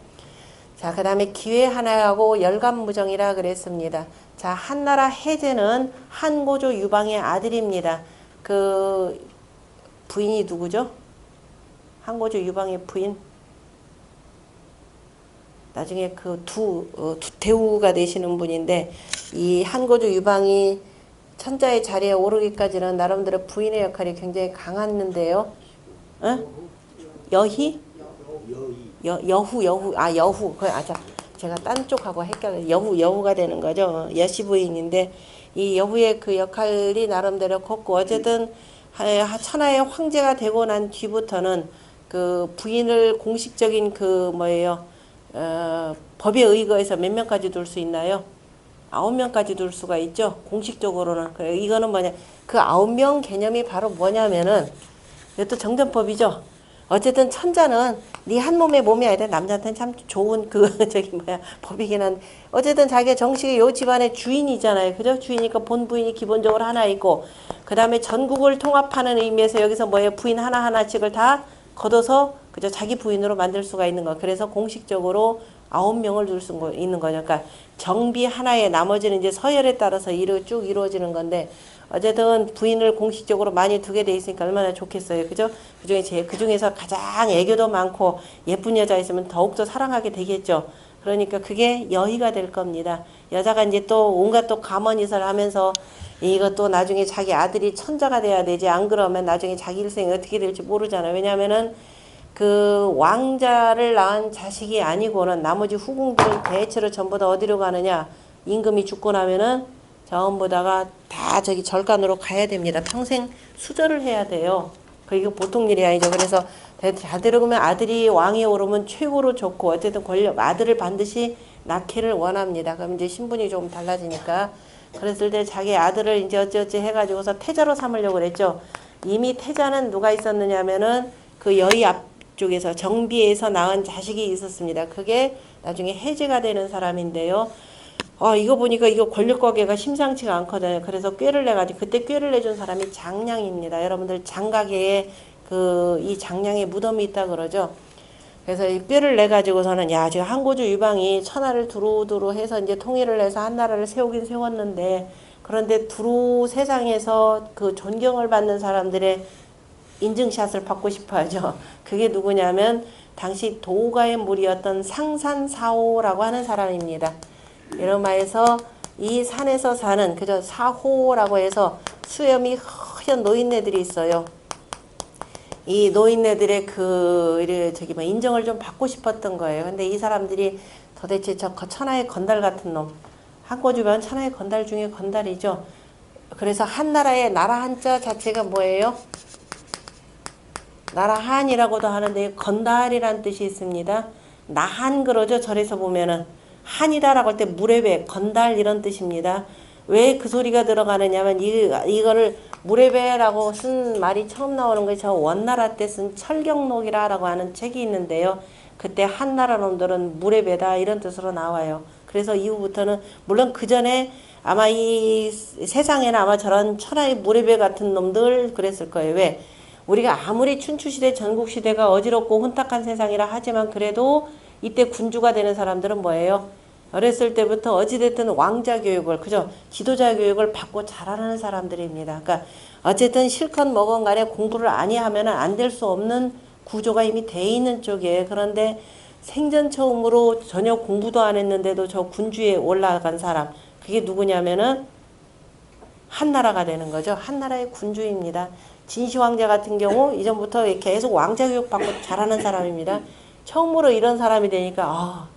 자, 그 다음에 기회 하나하고 열감무정이라 그랬습니다. 자, 한나라 해제는 한고조 유방의 아들입니다. 그 부인이 누구죠? 한고조 유방의 부인. 나중에 그 대우가 되시는 분인데 이 한고조 유방이 천자의 자리에 오르기까지는 나름대로 부인의 역할이 굉장히 강했는데요. 여희? 여후. 제가 딴 쪽하고 헷갈려요. 여후가 되는 거죠. 여시 부인인데 이 여후의 그 역할이 나름대로 컸고 어쨌든 천하의 황제가 되고 난 뒤부터는 그 부인을 공식적인 그 뭐예요? 법에 의거해서 몇 명까지 둘 수 있나요? 9명까지 둘 수가 있죠. 공식적으로는. 그래, 이거는 뭐냐? 그 9명 개념이 바로 뭐냐면은 이것도 정전법이죠. 어쨌든 천자는 네 한 몸의 몸이 아니라 남자한테는 참 좋은 그 저기 뭐야 법이긴 한데 어쨌든 자기가 정식의 요 집안의 주인이잖아요. 그죠? 주인이니까 본부인이 기본적으로 하나 있고 그 다음에 전국을 통합하는 의미에서 여기서 뭐예요? 부인 하나하나씩을 다 걷어서 그저 자기 부인으로 만들 수가 있는 거. 그래서 공식적으로 9명을 둘 수 있는 거죠. 그러니까 정비 하나에 나머지는 이제 서열에 따라서 쭉 이루어지는 건데 어쨌든 부인을 공식적으로 많이 두게 돼 있으니까 얼마나 좋겠어요. 그죠? 그중에서 가장 애교도 많고 예쁜 여자 있으면 더욱더 사랑하게 되겠죠. 그러니까 그게 여의가 될 겁니다. 여자가 이제 또 온갖 또 가먼이설 하면서 이것도 나중에 자기 아들이 천자가 돼야 되지. 안 그러면 나중에 자기 일생이 어떻게 될지 모르잖아요. 왜냐하면은 그 왕자를 낳은 자식이 아니고는 나머지 후궁들은 대체로 전부 다 어디로 가느냐. 임금이 죽고 나면은 전부 다가 다 저기 절간으로 가야 됩니다. 평생 수절을 해야 돼요. 이거 보통 일이 아니죠. 그래서 잘 들어보면 아들이 왕에 오르면 최고로 좋고 어쨌든 아들을 반드시 낳기를 원합니다. 그럼 이제 신분이 좀 달라지니까 그랬을 때 자기 아들을 이제 어찌어찌 해가지고서 태자로 삼으려고 그랬죠. 이미 태자는 누가 있었느냐면은 그 여의 앞쪽에서 정비에서 낳은 자식이 있었습니다. 그게 나중에 해제가 되는 사람인데요. 이거 보니까 이거 권력관계가 심상치가 않거든요. 그래서 꾀를 내가지고 그때 꾀를 내준 사람이 장량입니다. 여러분들 장가계에 이 장량의 무덤이 있다 그러죠. 그래서 이 꾀를 내가지고서는 야 지금 한고주 유방이 천하를 두루두루 해서 이제 통일을 해서 한나라를 세우긴 세웠는데 그런데 두루 세상에서 그 존경을 받는 사람들의 인증샷을 받고 싶어하죠. 그게 누구냐면 당시 도가의 무리였던 상산사호라고 하는 사람입니다. 이름하여서 이 산에서 사는 그저 사호라고 해서 수염이 허연 노인네들이 있어요. 이 노인네들의 인정을 좀 받고 싶었던 거예요. 근데 이 사람들이 도대체 저 천하의 건달 같은 놈, 한꼬주변 천하의 건달 중에 건달이죠. 그래서 한나라의 나라 한자 자체가 뭐예요? 나라 한이라고도 하는데 건달이란 뜻이 있습니다. 나한 그러죠. 절에서 보면은 한이다라고 할 때 물의 배, 건달 이런 뜻입니다. 왜 그 소리가 들어가느냐면 이거를 물의 배라고 쓴 말이 처음 나오는 게 저 원나라 때 쓴 철경록이라고 하는 책이 있는데요. 그때 한나라 놈들은 물의 배다 이런 뜻으로 나와요. 그래서 이후부터는 물론 그 전에 아마 이 세상에는 아마 저런 천하의 물의 배 같은 놈들 그랬을 거예요. 왜? 우리가 아무리 춘추시대 전국시대가 어지럽고 혼탁한 세상이라 하지만 그래도 이때 군주가 되는 사람들은 뭐예요? 어렸을 때부터 어찌됐든 왕자 교육을 그죠? 지도자 교육을 받고 자라는 사람들입니다. 그러니까 어쨌든 실컷 먹은 간에 공부를 아니하면 안 될 수 없는 구조가 이미 돼 있는 쪽이에요. 그런데 생전 처음으로 전혀 공부도 안 했는데도 저 군주에 올라간 사람 그게 누구냐면은 한나라가 되는 거죠. 한나라의 군주입니다. 진시황제 같은 경우 이전부터 계속 왕자 교육 받고 자라는 사람입니다. 처음으로 이런 사람이 되니까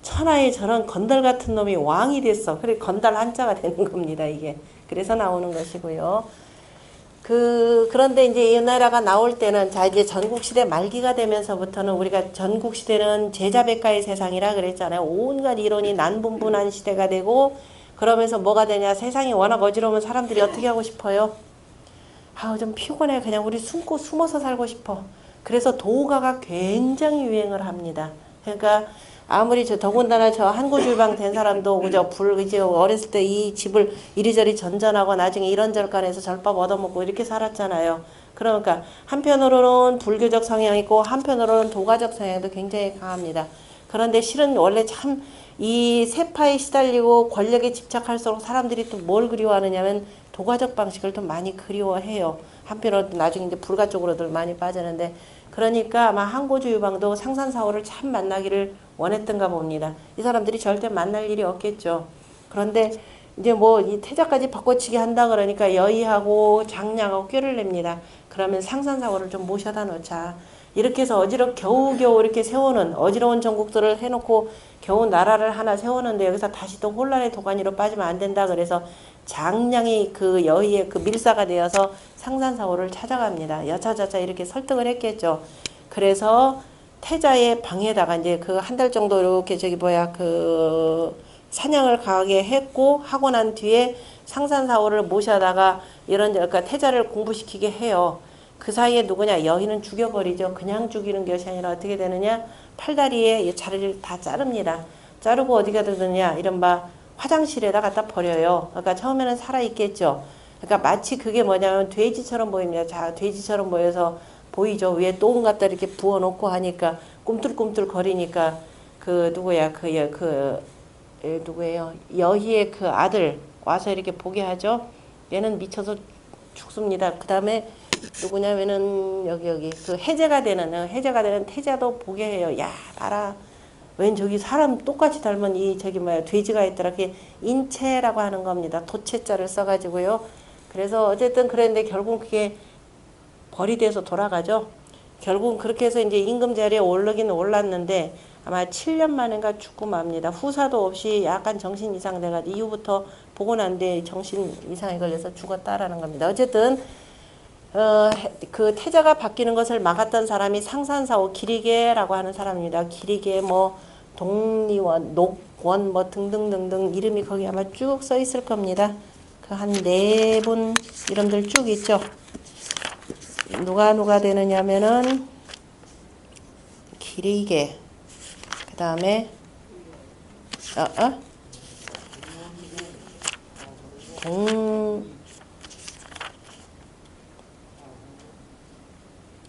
천하에 저런 건달 같은 놈이 왕이 됐어. 그래 건달 한자가 되는 겁니다. 이게. 그래서 나오는 것이고요. 그런데 이제 이 나라가 나올 때는 이제 전국시대 말기가 되면서부터는 우리가 전국시대는 제자백가의 세상이라 그랬잖아요. 온갖 이론이 난분분한 시대가 되고 그러면서 뭐가 되냐. 세상이 워낙 어지러우면 사람들이 어떻게 하고 싶어요? 좀 피곤해. 그냥 우리 숨어서 살고 싶어. 그래서 도가가 굉장히 유행을 합니다. 그러니까 아무리 더군다나 저 한고주방 된 사람도 이제 어렸을 때 이 집을 이리저리 전전하고 나중에 이런 절간에서 절밥 얻어먹고 이렇게 살았잖아요. 그러니까 한편으로는 불교적 성향이 있고 한편으로는 도가적 성향도 굉장히 강합니다. 그런데 실은 원래 참 이 세파에 시달리고 권력에 집착할수록 사람들이 또 뭘 그리워하느냐면 도가적 방식을 또 많이 그리워해요. 한편으로는 나중에 이제 불가 쪽으로들 많이 빠지는데 그러니까 아마 한고주 유방도 상산사호를 참 만나기를 원했던가 봅니다. 이 사람들이 절대 만날 일이 없겠죠. 그런데 이제 이 태자까지 바꿔치기 한다 그러니까 여의하고 장량하고 꾀를 냅니다. 그러면 상산사호를 좀 모셔다 놓자. 이렇게 해서 겨우겨우 이렇게 세우는 어지러운 전국들을 해놓고 겨우 나라를 하나 세우는데 여기서 다시 또 혼란의 도가니로 빠지면 안 된다. 그래서 장량이 그 여의의 그 밀사가 되어서 상산사오를 찾아갑니다. 여차저차 이렇게 설득을 했겠죠. 그래서 태자의 방에다가 이제 그 한 달 정도 이렇게 저기 뭐야 그 사냥을 가게 했고 하고 난 뒤에 상산사오를 모셔다가 이런 그러니까 태자를 공부시키게 해요. 그 사이에 누구냐 여인은 죽여버리죠. 그냥 죽이는 것이 아니라 어떻게 되느냐 팔다리에 자리를 다 자릅니다. 자르고 어디가 되느냐 이른바 화장실에다 갖다 버려요. 그러니까 처음에는 살아있겠죠. 그러니까 마치 그게 뭐냐면 돼지처럼 보입니다. 자, 돼지처럼 보여서 보이죠. 위에 똥 갖다 이렇게 부어놓고 하니까 꿈틀꿈틀 거리니까 그 누구야 누구예요? 여희의 그 아들 와서 이렇게 보게 하죠. 얘는 미쳐서 죽습니다. 그 다음에 누구냐면은 여기 그 해제가 되는 태자도 보게 해요. 야, 봐라. 웬 저기 사람 똑같이 닮은 이 저기 뭐야 돼지가 있더라. 그게 인체라고 하는 겁니다. 도체자를 써가지고요. 그래서 어쨌든 그랬는데 결국 그게 벌이 돼서 돌아가죠. 결국 그렇게 해서 이제 임금 자리에 오르긴 올랐는데 아마 7년 만인가 죽고 맙니다. 후사도 없이 약간 정신 이상 돼가지고 이후부터 보고 난 뒤에 정신 이상에 걸려서 죽었다라는 겁니다. 어쨌든 그 태자가 바뀌는 것을 막았던 사람이 상산사오 기리계라고 하는 사람입니다. 기리계 뭐 독리원, 녹원 뭐 등등등등 이름이 거기 아마 쭉 써 있을 겁니다. 그 한 4분 이름들 쭉 있죠. 누가 되느냐면은 기리계 그 다음에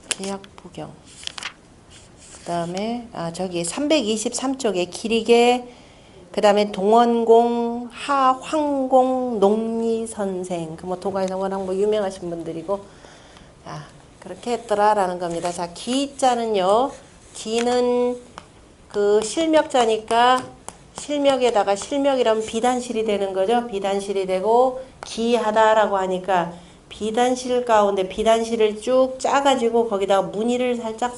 계약부경 그 다음에 저기 323쪽에 기리계 그 다음에 동원공 하황공 농리선생 그 뭐 도가에서 워낙 뭐 유명하신 분들이고 그렇게 했더라라는 겁니다. 자, 기자는요. 기는 그 실명자니까 실명에다가 실명이라면 비단실이 되는 거죠. 비단실이 되고 기하다라고 하니까 비단실 가운데 비단실을 쭉 짜가지고 거기다가 무늬를 살짝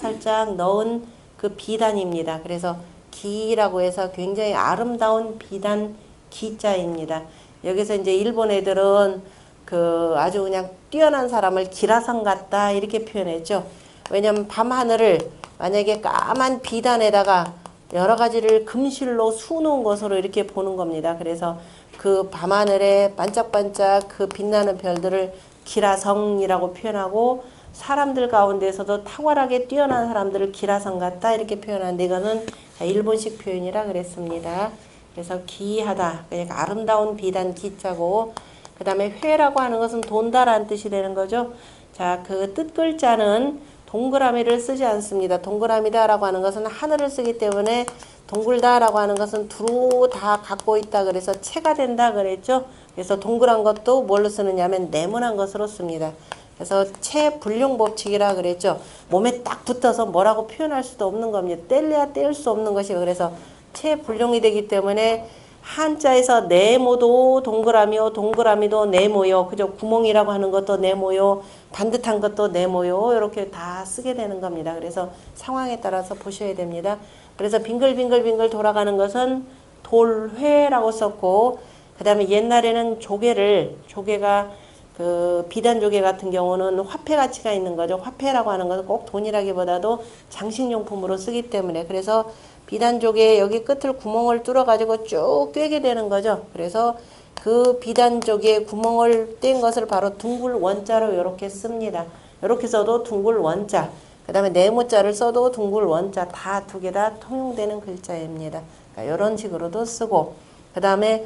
넣은 그 비단입니다. 그래서 기라고 해서 굉장히 아름다운 비단 기자입니다. 여기서 이제 일본 애들은 그 아주 그냥 뛰어난 사람을 기라성 같다 이렇게 표현했죠. 왜냐면 밤하늘을 만약에 까만 비단에다가 여러 가지를 금실로 수놓은 것으로 이렇게 보는 겁니다. 그래서 그 밤하늘에 반짝반짝 그 빛나는 별들을 기라성이라고 표현하고 사람들 가운데서도 탁월하게 뛰어난 사람들을 기라성 같다 이렇게 표현하는데 이거는 일본식 표현이라 그랬습니다. 그래서 기하다 그러니까 아름다운 비단 기자고 그 다음에 회라고 하는 것은 돈다라는 뜻이 되는 거죠. 자, 그 뜻 글자는 동그라미를 쓰지 않습니다. 동그라미다라고 하는 것은 하늘을 쓰기 때문에 동글다라고 하는 것은 두루 다 갖고 있다 그래서 체가 된다 그랬죠. 그래서 동그란 것도 뭘로 쓰느냐면 네모난 것으로 씁니다. 그래서 체 불용 법칙이라 그랬죠. 몸에 딱 붙어서 뭐라고 표현할 수도 없는 겁니다. 뗄래야 뗄 수 없는 것이 그래서 체 불용이 되기 때문에 한자에서 네모도 동그라미요, 동그라미도 네모요, 그죠? 구멍이라고 하는 것도 네모요, 반듯한 것도 네모요, 이렇게 다 쓰게 되는 겁니다. 그래서 상황에 따라서 보셔야 됩니다. 그래서 빙글빙글 돌아가는 것은 돌회라고 썼고, 그 다음에 옛날에는 조개가 그 비단 조개 같은 경우는 화폐 가치가 있는 거죠. 화폐라고 하는 것은 꼭 돈이라기보다도 장식용품으로 쓰기 때문에 그래서 비단족에 여기 끝을 구멍을 뚫어가지고 쭉 꿰게 되는 거죠. 그래서 그 비단족에 구멍을 뗀 것을 바로 둥글 원자로 이렇게 씁니다. 이렇게 써도 둥글 원자. 그 다음에 네모자를 써도 둥글 원자. 다 두 개 다 통용되는 글자입니다. 그러니까 이런 식으로도 쓰고. 그 다음에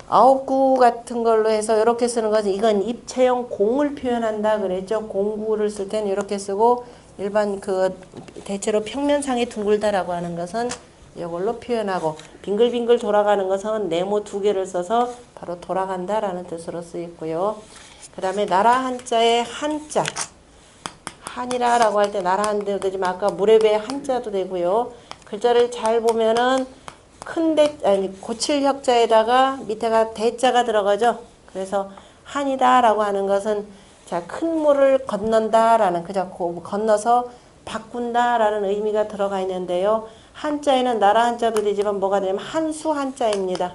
아홉구 같은 걸로 해서 이렇게 쓰는 것은 이건 입체형 공을 표현한다 그랬죠. 공구를 쓸 때는 이렇게 쓰고 일반 그 대체로 평면상이 둥글다라고 하는 것은 이걸로 표현하고 빙글빙글 돌아가는 것은 네모 2개를 써서 바로 돌아간다라는 뜻으로 쓰였고요. 그 다음에 나라 한자의 한자 한이라라고 할 때 나라 한자도 되지만 아까 무렵의 한자도 되고요. 글자를 잘 보면은 고칠 혁자에다가 밑에가 대자가 들어가죠. 그래서 한이다라고 하는 것은 자, 큰 물을 건넌다라는 그죠? 건너서 바꾼다라는 의미가 들어가 있는데요. 한자에는 나라 한자도 되지만 뭐가 되냐면 한수 한자입니다.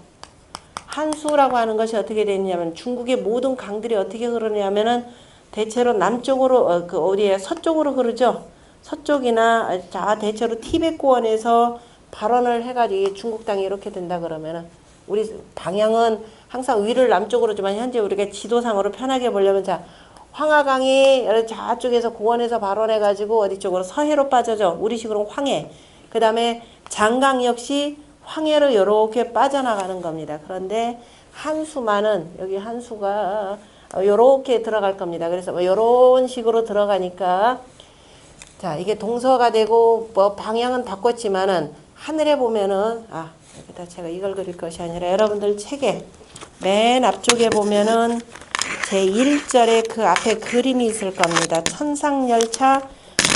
한수라고 하는 것이 어떻게 되냐면 중국의 모든 강들이 어떻게 흐르냐면은 대체로 남쪽으로 그 어디에 서쪽으로 흐르죠. 서쪽이나 자 대체로 티베트권에서 발원을 해가지고 중국 땅이 이렇게 된다 그러면은 우리 방향은 항상 위를 남쪽으로지만 현재 우리가 지도상으로 편하게 보려면 자 황하강이 저쪽에서 고원에서 발원해가지고 어디 쪽으로 서해로 빠져죠. 우리식으로 황해. 그 다음에 장강 역시 황해로 이렇게 빠져나가는 겁니다. 그런데 한수만은 여기 한수가 이렇게 들어갈 겁니다. 그래서 뭐 이런 식으로 들어가니까 자 이게 동서가 되고 뭐 방향은 바꿨지만은 하늘에 보면은 여기다 제가 이걸 그릴 것이 아니라 여러분들 책에 맨 앞쪽에 보면은 제1절에 그 앞에 그림이 있을 겁니다. 천상열차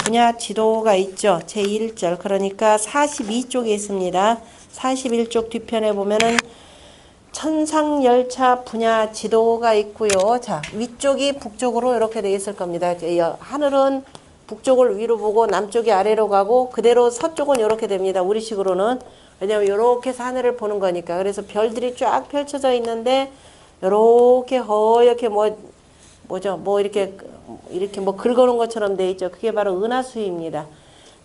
분야 지도가 있죠. 제1절 그러니까 42쪽에 있습니다. 41쪽 뒤편에 보면은 천상열차 분야 지도가 있고요. 자 위쪽이 북쪽으로 이렇게 되어 있을 겁니다. 하늘은 북쪽을 위로 보고 남쪽이 아래로 가고 그대로 서쪽은 이렇게 됩니다. 우리식으로는. 왜냐면 이렇게 해서 하늘을 보는 거니까. 그래서 별들이 쫙 펼쳐져 있는데 요렇게 허옇게 뭐죠? 뭐 이렇게 뭐 긁어놓은 것처럼 돼 있죠. 그게 바로 은하수입니다.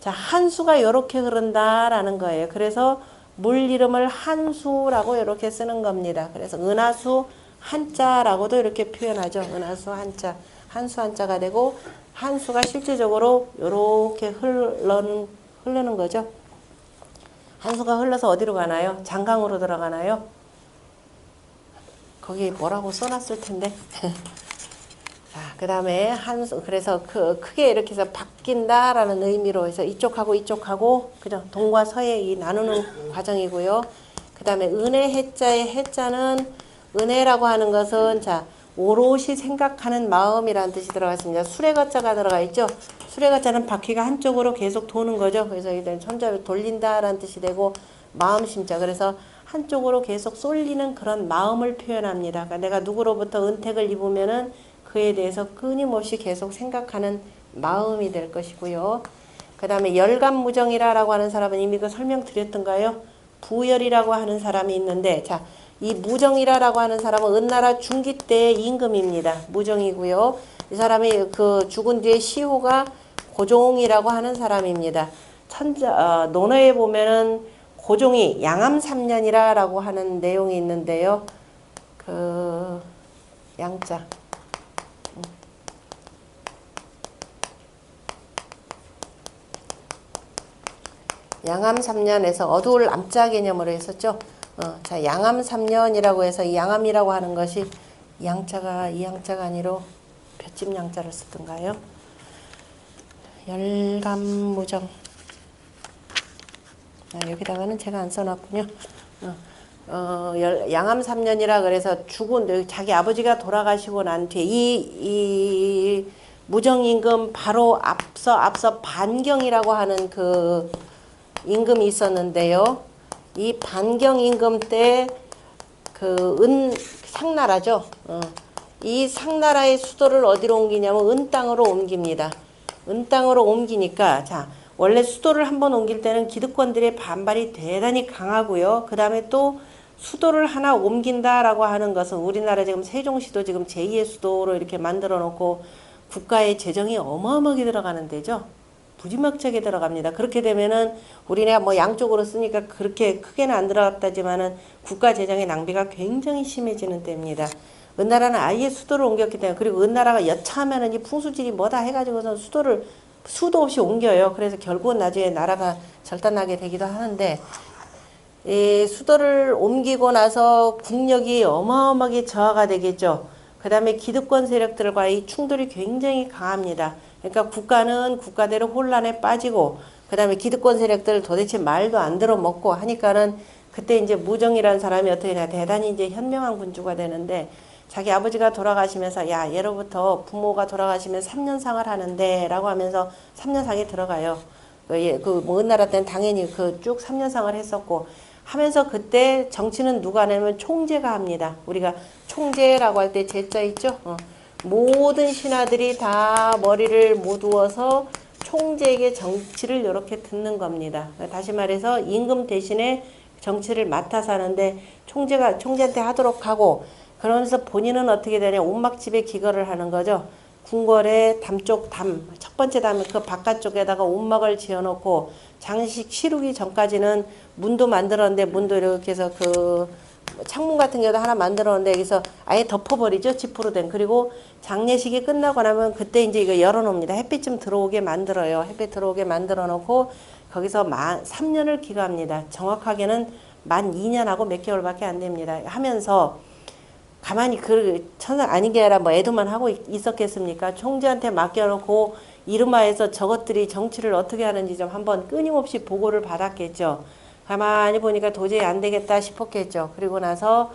자, 한수가 요렇게 흐른다라는 거예요. 그래서 물 이름을 한수라고 이렇게 쓰는 겁니다. 그래서 은하수 한자라고도 이렇게 표현하죠. 은하수 한자. 한수 한자가 되고 한수가 실제적으로 요렇게 흐르는 거죠. 한수가 흘러서 어디로 가나요? 장강으로 들어가나요? 거기 뭐라고 써놨을 텐데. 자, 그 다음에 한수, 그래서 크게 이렇게 해서 바뀐다라는 의미로 해서 이쪽하고 이쪽하고, 그죠? 동과 서의 이 나누는 과정이고요. 그 다음에 은혜 해자의 해자는, 은혜라고 하는 것은, 자, 오롯이 생각하는 마음이라는 뜻이 들어갔습니다. 수레거자가 들어가 있죠? 수레거자는 바퀴가 한쪽으로 계속 도는 거죠. 그래서 일단 손잡이 돌린다라는 뜻이 되고, 마음 심자. 그래서 한쪽으로 계속 쏠리는 그런 마음을 표현합니다. 그러니까 내가 누구로부터 은택을 입으면은 그에 대해서 끊임없이 계속 생각하는 마음이 될 것이고요. 그 다음에 열감무정이라고 하는 사람은 이미 그 설명드렸던가요? 부열이라고 하는 사람이 있는데, 자, 이 무정이라고 하는 사람은 은나라 중기 때의 임금입니다. 무정이고요. 이 사람이 그 죽은 뒤에 시호가 고종이라고 하는 사람입니다. 논어에 보면은 고종이 양암 3년이라고 하는 내용이 있는데요. 그 양자. 양암 3년에서 어두울 암자 개념으로 했었죠. 자, 양암 3년이라고 해서 이 양암이라고 하는 것이 이 양자가 아니로 볏짚 양자를 쓰던가요? 열감무정. 여기다가는 제가 안 써놨군요. 양암 3년이라 그래서 죽은 자기 아버지가 돌아가시고 난 뒤에 이 무정임금 바로 앞서 반경이라고 하는 그 임금이 있었는데요. 이 반경 임금 때 그 상나라죠. 이 상나라의 수도를 어디로 옮기냐면 은땅으로 옮깁니다. 은땅으로 옮기니까 자 원래 수도를 한번 옮길 때는 기득권들의 반발이 대단히 강하고요. 그 다음에 또 수도를 하나 옮긴다라고 하는 것은 우리나라 지금 세종시도 지금 제2의 수도로 이렇게 만들어 놓고 국가의 재정이 어마어마하게 들어가는 데죠. 무지막지하게 들어갑니다. 그렇게 되면은 우리나라 뭐 양쪽으로 쓰니까 그렇게 크게는 안 들어갔다지만은 국가 재정의 낭비가 굉장히 심해지는 때입니다. 은나라는 아예 수도를 옮겼기 때문에 그리고 은나라가 여차하면은 이 풍수질이 뭐다 해가지고선 수도 없이 옮겨요. 그래서 결국은 나중에 나라가 절단나게 되기도 하는데 이 수도를 옮기고 나서 국력이 어마어마하게 저하가 되겠죠. 그 다음에 기득권 세력들과의 충돌이 굉장히 강합니다. 그러니까 국가는 국가대로 혼란에 빠지고 그 다음에 기득권 세력들 도대체 말도 안 들어먹고 하니까는 그때 이제 무정이라는 사람이 어떻게 되냐 대단히 이제 현명한 군주가 되는데 자기 아버지가 돌아가시면서 야 예로부터 부모가 돌아가시면 3년상을 하는데 라고 하면서 3년상에 들어가요. 뭐 은나라 때는 당연히 쭉 3년상을 했었고 하면서 그때 정치는 누가 하냐면 총재가 합니다. 우리가 총재라고 할 때 제자 있죠? 모든 신하들이 다 머리를 모두어서 총재에게 정치를 이렇게 듣는 겁니다. 다시 말해서 임금 대신에 정치를 맡아서 하는데 총재한테 하도록 하고, 그러면서 본인은 어떻게 되냐, 온막집에 기거를 하는 거죠. 궁궐의 첫 번째 담, 그 바깥쪽에다가 온막을 지어놓고, 장식 치르기 전까지는 문도 만들었는데, 문도 이렇게 해서 창문 같은 경우도 하나 만들었는데, 여기서 아예 덮어버리죠. 지프로 된. 그리고 장례식이 끝나고 나면 그때 이제 이거 열어놓습니다. 햇빛 좀 들어오게 만들어요. 햇빛 들어오게 만들어 놓고, 거기서 3년을 기거합니다. 정확하게는 만 2년하고 몇 개월밖에 안 됩니다. 하면서, 가만히 천상 아닌 게 아니라 뭐 애도만 하고 있었겠습니까? 총재한테 맡겨놓고 이르마에서 저것들이 정치를 어떻게 하는지 좀 한번 끊임없이 보고를 받았겠죠. 가만히 보니까 도저히 안 되겠다 싶었겠죠. 그리고 나서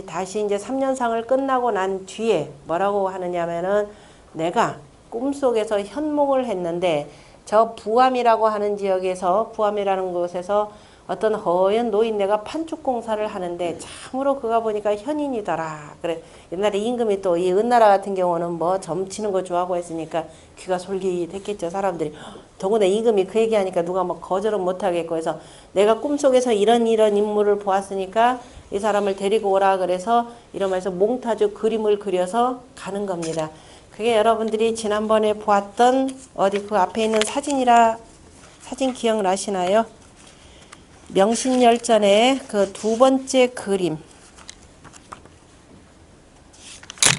다시 이제 3년상을 끝나고 난 뒤에 뭐라고 하느냐면은, 내가 꿈속에서 현몽을 했는데, 저 부암이라고 하는 지역에서, 부암이라는 곳에서 어떤 허연 노인네가 판축공사를 하는데, 참으로 그가 보니까 현인이더라. 그래, 옛날에 임금이 또 이 은나라 같은 경우는 뭐 점치는 거 좋아하고 했으니까 귀가 솔깃했겠죠, 사람들이. 더구나 임금이 그 얘기하니까 누가 뭐 거절은 못하겠고 해서, 내가 꿈속에서 이런 인물을 보았으니까 이 사람을 데리고 오라 그래서 이러면서 몽타주 그림을 그려서 가는 겁니다. 그게 여러분들이 지난번에 보았던 어디 그 앞에 있는 사진 기억나시나요? 명신열전의 그 두 번째 그림.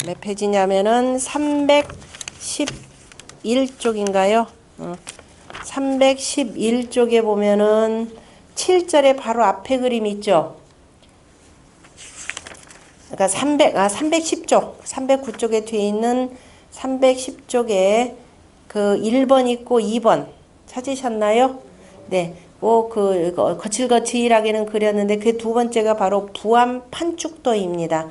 몇 페이지냐면은 311쪽인가요? 311쪽에 보면은 7절에 바로 앞에 그림 있죠? 그러니까 310쪽, 309쪽에 뒤에 있는 310쪽에 그 1번 있고 2번 찾으셨나요? 네. 거칠거칠하게는 그렸는데, 그 두 번째가 바로 부암 판축도입니다.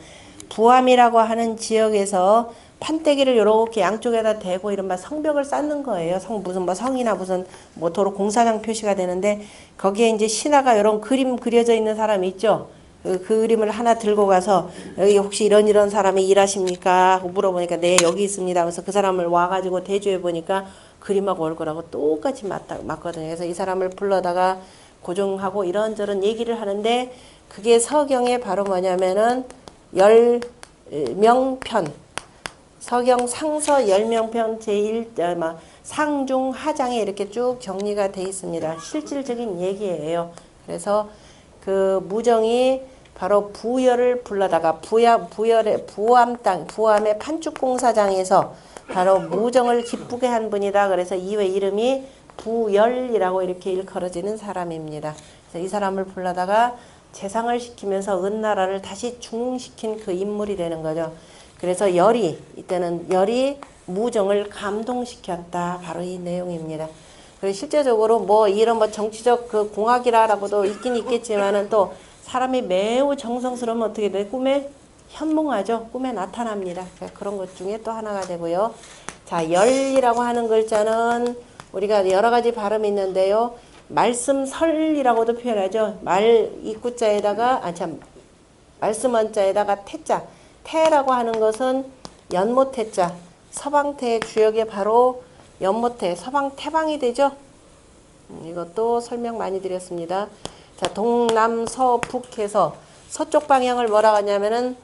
부암이라고 하는 지역에서 판때기를 이렇게 양쪽에다 대고 이른바 성벽을 쌓는 거예요. 무슨 뭐 성이나 무슨 뭐 도로 공사장 표시가 되는데, 거기에 이제 신하가 이런 그림 그려져 있는 사람이 있죠. 그 그림을 하나 들고 가서, 여기 혹시 이런 사람이 일하십니까? 하고 물어보니까, 네, 여기 있습니다. 그래서 그 사람을 와가지고 대조해 보니까 그림하고 얼굴하고 똑같이 맞거든요. 그래서 이 사람을 불러다가 고정하고 이런저런 얘기를 하는데, 그게 서경에 바로 뭐냐면은 열명편, 서경 상서 열명편 상중 하장에 이렇게 쭉 정리가 되어 있습니다. 실질적인 얘기예요. 그래서 그 무정이 바로 부열을 불러다가 부암의 판축공사장에서 바로 무정을 기쁘게 한 분이다. 그래서 이외 이름이 부열이라고 이렇게 일컬어지는 사람입니다. 그래서 이 사람을 불러다가 재상을 시키면서 은나라를 다시 중흥시킨 그 인물이 되는 거죠. 그래서 이때는 열이 무정을 감동시켰다. 바로 이 내용입니다. 그리고 실제적으로 뭐 이런 뭐 정치적 그 공학이라고도 있긴 있겠지만은, 또 사람이 매우 정성스러우면 어떻게 돼? 꿈에 현몽하죠. 꿈에 나타납니다. 그런 것 중에 또 하나가 되고요. 자, 열이라고 하는 글자는 우리가 여러 가지 발음이 있는데요. 말씀설이라고도 표현하죠. 말씀 원자에다가 태자. 태라고 하는 것은 연못태자. 서방태의 주역에 바로 연못태, 서방태방이 되죠. 이것도 설명 많이 드렸습니다. 자, 동남서북해서 서쪽 방향을 뭐라고 하냐면은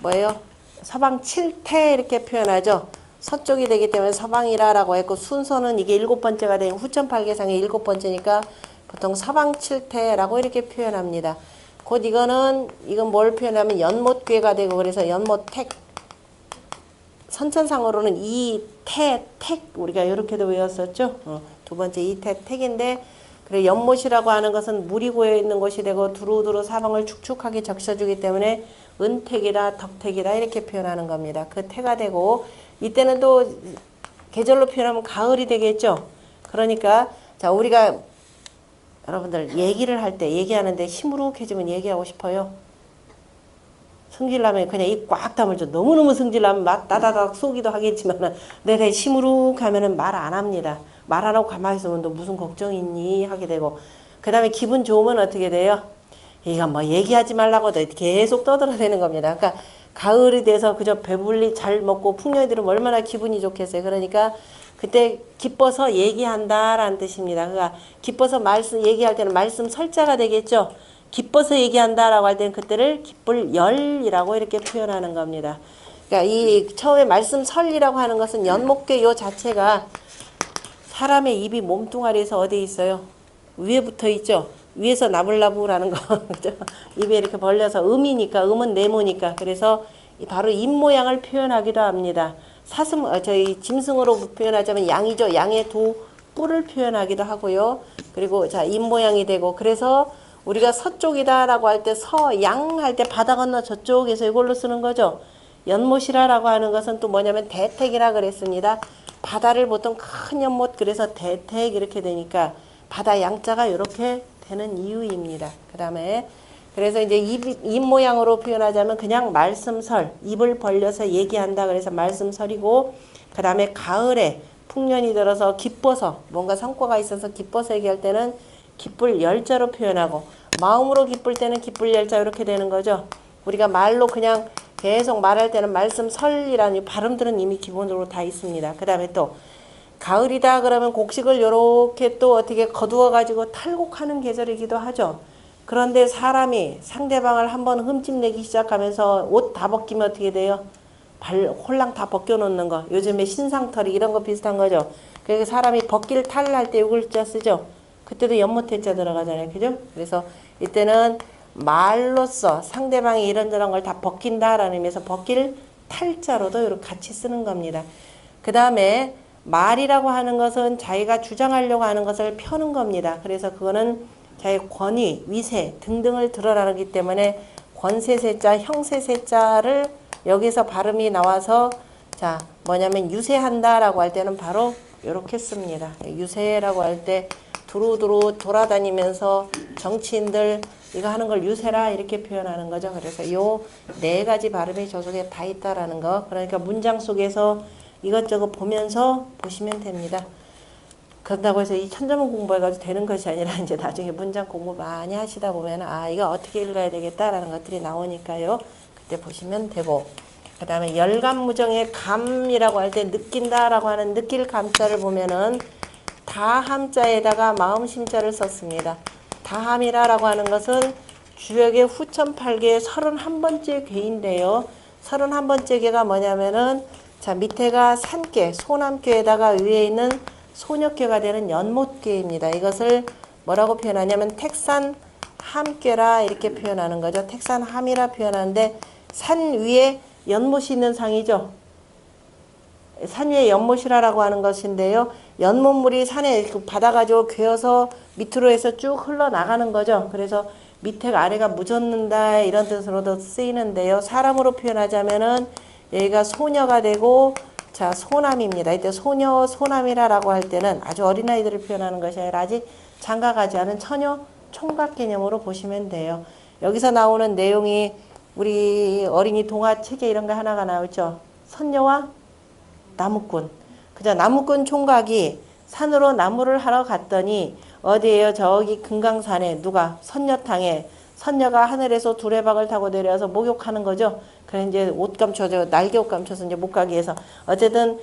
뭐예요? 서방 7태 이렇게 표현하죠. 서쪽이 되기 때문에 서방이라고 했고, 순서는 이게 7번째가 된 후천팔계상의 7번째니까 보통 서방 7태라고 이렇게 표현합니다. 곧 이건 뭘 표현하면 연못괴가 되고, 그래서 연못택. 선천상으로는 이태택 우리가 이렇게도 외웠었죠. 두 번째 이태택인데, 그리고 연못이라고 하는 것은 물이 고여 있는 곳이 되고 두루두루 사방을 축축하게 적셔주기 때문에 은택이라 덕택이라 이렇게 표현하는 겁니다. 그 태가 되고, 이때는 또 계절로 표현하면 가을이 되겠죠. 그러니까 자, 우리가 여러분들 얘기하는데 시무룩해지면 얘기하고 싶어요. 성질나면 그냥 입 꽉 다물죠. 너무너무 성질나면 막 따다닥 쏘기도 하겠지만, 내가 시무룩하면은 말 안 합니다. 말 안 하고 가만히 있으면 너 무슨 걱정 있니? 하게 되고, 그 다음에 기분 좋으면 어떻게 돼요? 이거 뭐 얘기하지 말라고 계속 떠들어대는 겁니다. 그러니까 가을이 돼서 그저 배불리 잘 먹고 풍년이들은 얼마나 기분이 좋겠어요. 그러니까 그때 기뻐서 얘기한다라는 뜻입니다. 그러니까 기뻐서 얘기할 때는 말씀 설자가 되겠죠. 기뻐서 얘기한다라고 할 때는 그때를 기쁠 열이라고 이렇게 표현하는 겁니다. 그러니까 이 처음에 말씀 설이라고 하는 것은 연목계 요 자체가 사람의 입이 몸뚱아리에서 어디에 있어요? 위에 붙어 있죠. 위에서 나불나불하는 거 그죠? 입에 이렇게 벌려서 음이니까 음은 네모니까 그래서 바로 입 모양을 표현하기도 합니다. 사슴 저희 짐승으로 표현하자면 양이죠. 양의 두 뿔을 표현하기도 하고요. 그리고 자 입 모양이 되고 그래서 우리가 서쪽이다라고 할 때 서양 할 때 바다 건너 저쪽에서 이걸로 쓰는 거죠. 연못이라고 하는 것은 또 뭐냐면 대택이라 그랬습니다. 바다를 보통 큰 연못 그래서 대택 이렇게 되니까 바다 양자가 이렇게 되는 이유입니다. 그 다음에 그래서 이제 입 모양으로 표현하자면 그냥 말씀설 입을 벌려서 얘기한다 그래서 말씀설이고 그 다음에 가을에 풍년이 들어서 기뻐서 뭔가 성과가 있어서 기뻐서 얘기할 때는 기쁠 열자로 표현하고 마음으로 기쁠 때는 기쁠 열자 이렇게 되는 거죠. 우리가 말로 그냥 계속 말할 때는 말씀설이라는 발음들은 이미 기본적으로 다 있습니다. 그 다음에 또 가을이다 그러면 곡식을 요렇게 또 어떻게 거두어 가지고 탈곡하는 계절이기도 하죠. 그런데 사람이 상대방을 한번 흠집내기 시작하면서 옷 다 벗기면 어떻게 돼요? 홀랑 다 벗겨놓는 거. 요즘에 신상털이 이런 거 비슷한 거죠. 그래서 사람이 벗길 탈을 할 때 요 글자 쓰죠. 그때도 연못해자 들어가잖아요. 그죠? 그래서 이때는 말로써 상대방이 이런저런 걸 다 벗긴다라는 의미에서 벗길 탈자로도 이렇게 같이 쓰는 겁니다. 그 다음에 말이라고 하는 것은 자기가 주장하려고 하는 것을 펴는 겁니다. 그래서 그거는 자기 권위, 위세 등등을 드러나기 때문에 권세세자, 형세세자를 여기서 발음이 나와서 자 뭐냐면 유세한다라고 할 때는 바로 이렇게 씁니다. 유세라고 할 때 두루두루 돌아다니면서 정치인들 이거 하는 걸 유세라 이렇게 표현하는 거죠. 그래서 요 네 가지 발음이 저 속에 다 있다라는 거. 그러니까 문장 속에서 이것저것 보면서 보시면 됩니다. 그런다고 해서 이 천자문 공부해가지고 되는 것이 아니라 이제 나중에 문장 공부 많이 하시다 보면 아 이거 어떻게 읽어야 되겠다라는 것들이 나오니까요. 그때 보시면 되고 그 다음에 열감무정의 감이라고 할 때 느낀다라고 하는 느낄 감자를 보면은 다함자에다가 마음심자를 썼습니다. 다함이라고 하는 것은 주역의 후천팔계의 31번째 괴인데요. 31번째 괴가 뭐냐면은 자 밑에가 산괴, 소남괴에다가 위에 있는 소녀괴가 되는 연못괴입니다. 이것을 뭐라고 표현하냐면 택산함괴라 이렇게 표현하는 거죠. 택산함이라 표현하는데 산 위에 연못이 있는 상이죠. 산 위에 연못이라고 하는 것인데요. 연못물이 산에 받아가지고 괴어서 밑으로 해서 쭉 흘러나가는 거죠. 그래서 밑에가 아래가 묻었는다 이런 뜻으로도 쓰이는데요. 사람으로 표현하자면은 여기가 소녀가 되고 자 소남입니다. 이때 소녀 소남이라고 할 때는 아주 어린아이들을 표현하는 것이 아니라 아직 장가가지 않은 처녀 총각 개념으로 보시면 돼요. 여기서 나오는 내용이 우리 어린이 동화책에 이런 거 하나가 나오죠. 선녀와 나무꾼. 그죠? 나무꾼 총각이 산으로 나무를 하러 갔더니 어디에요? 저기 금강산에 누가 선녀탕에 선녀가 하늘에서 두레박을 타고 내려와서 목욕하는 거죠. 그래 이제 옷 감춰서 날개 옷 감춰서 이제 못 가게 해서 어쨌든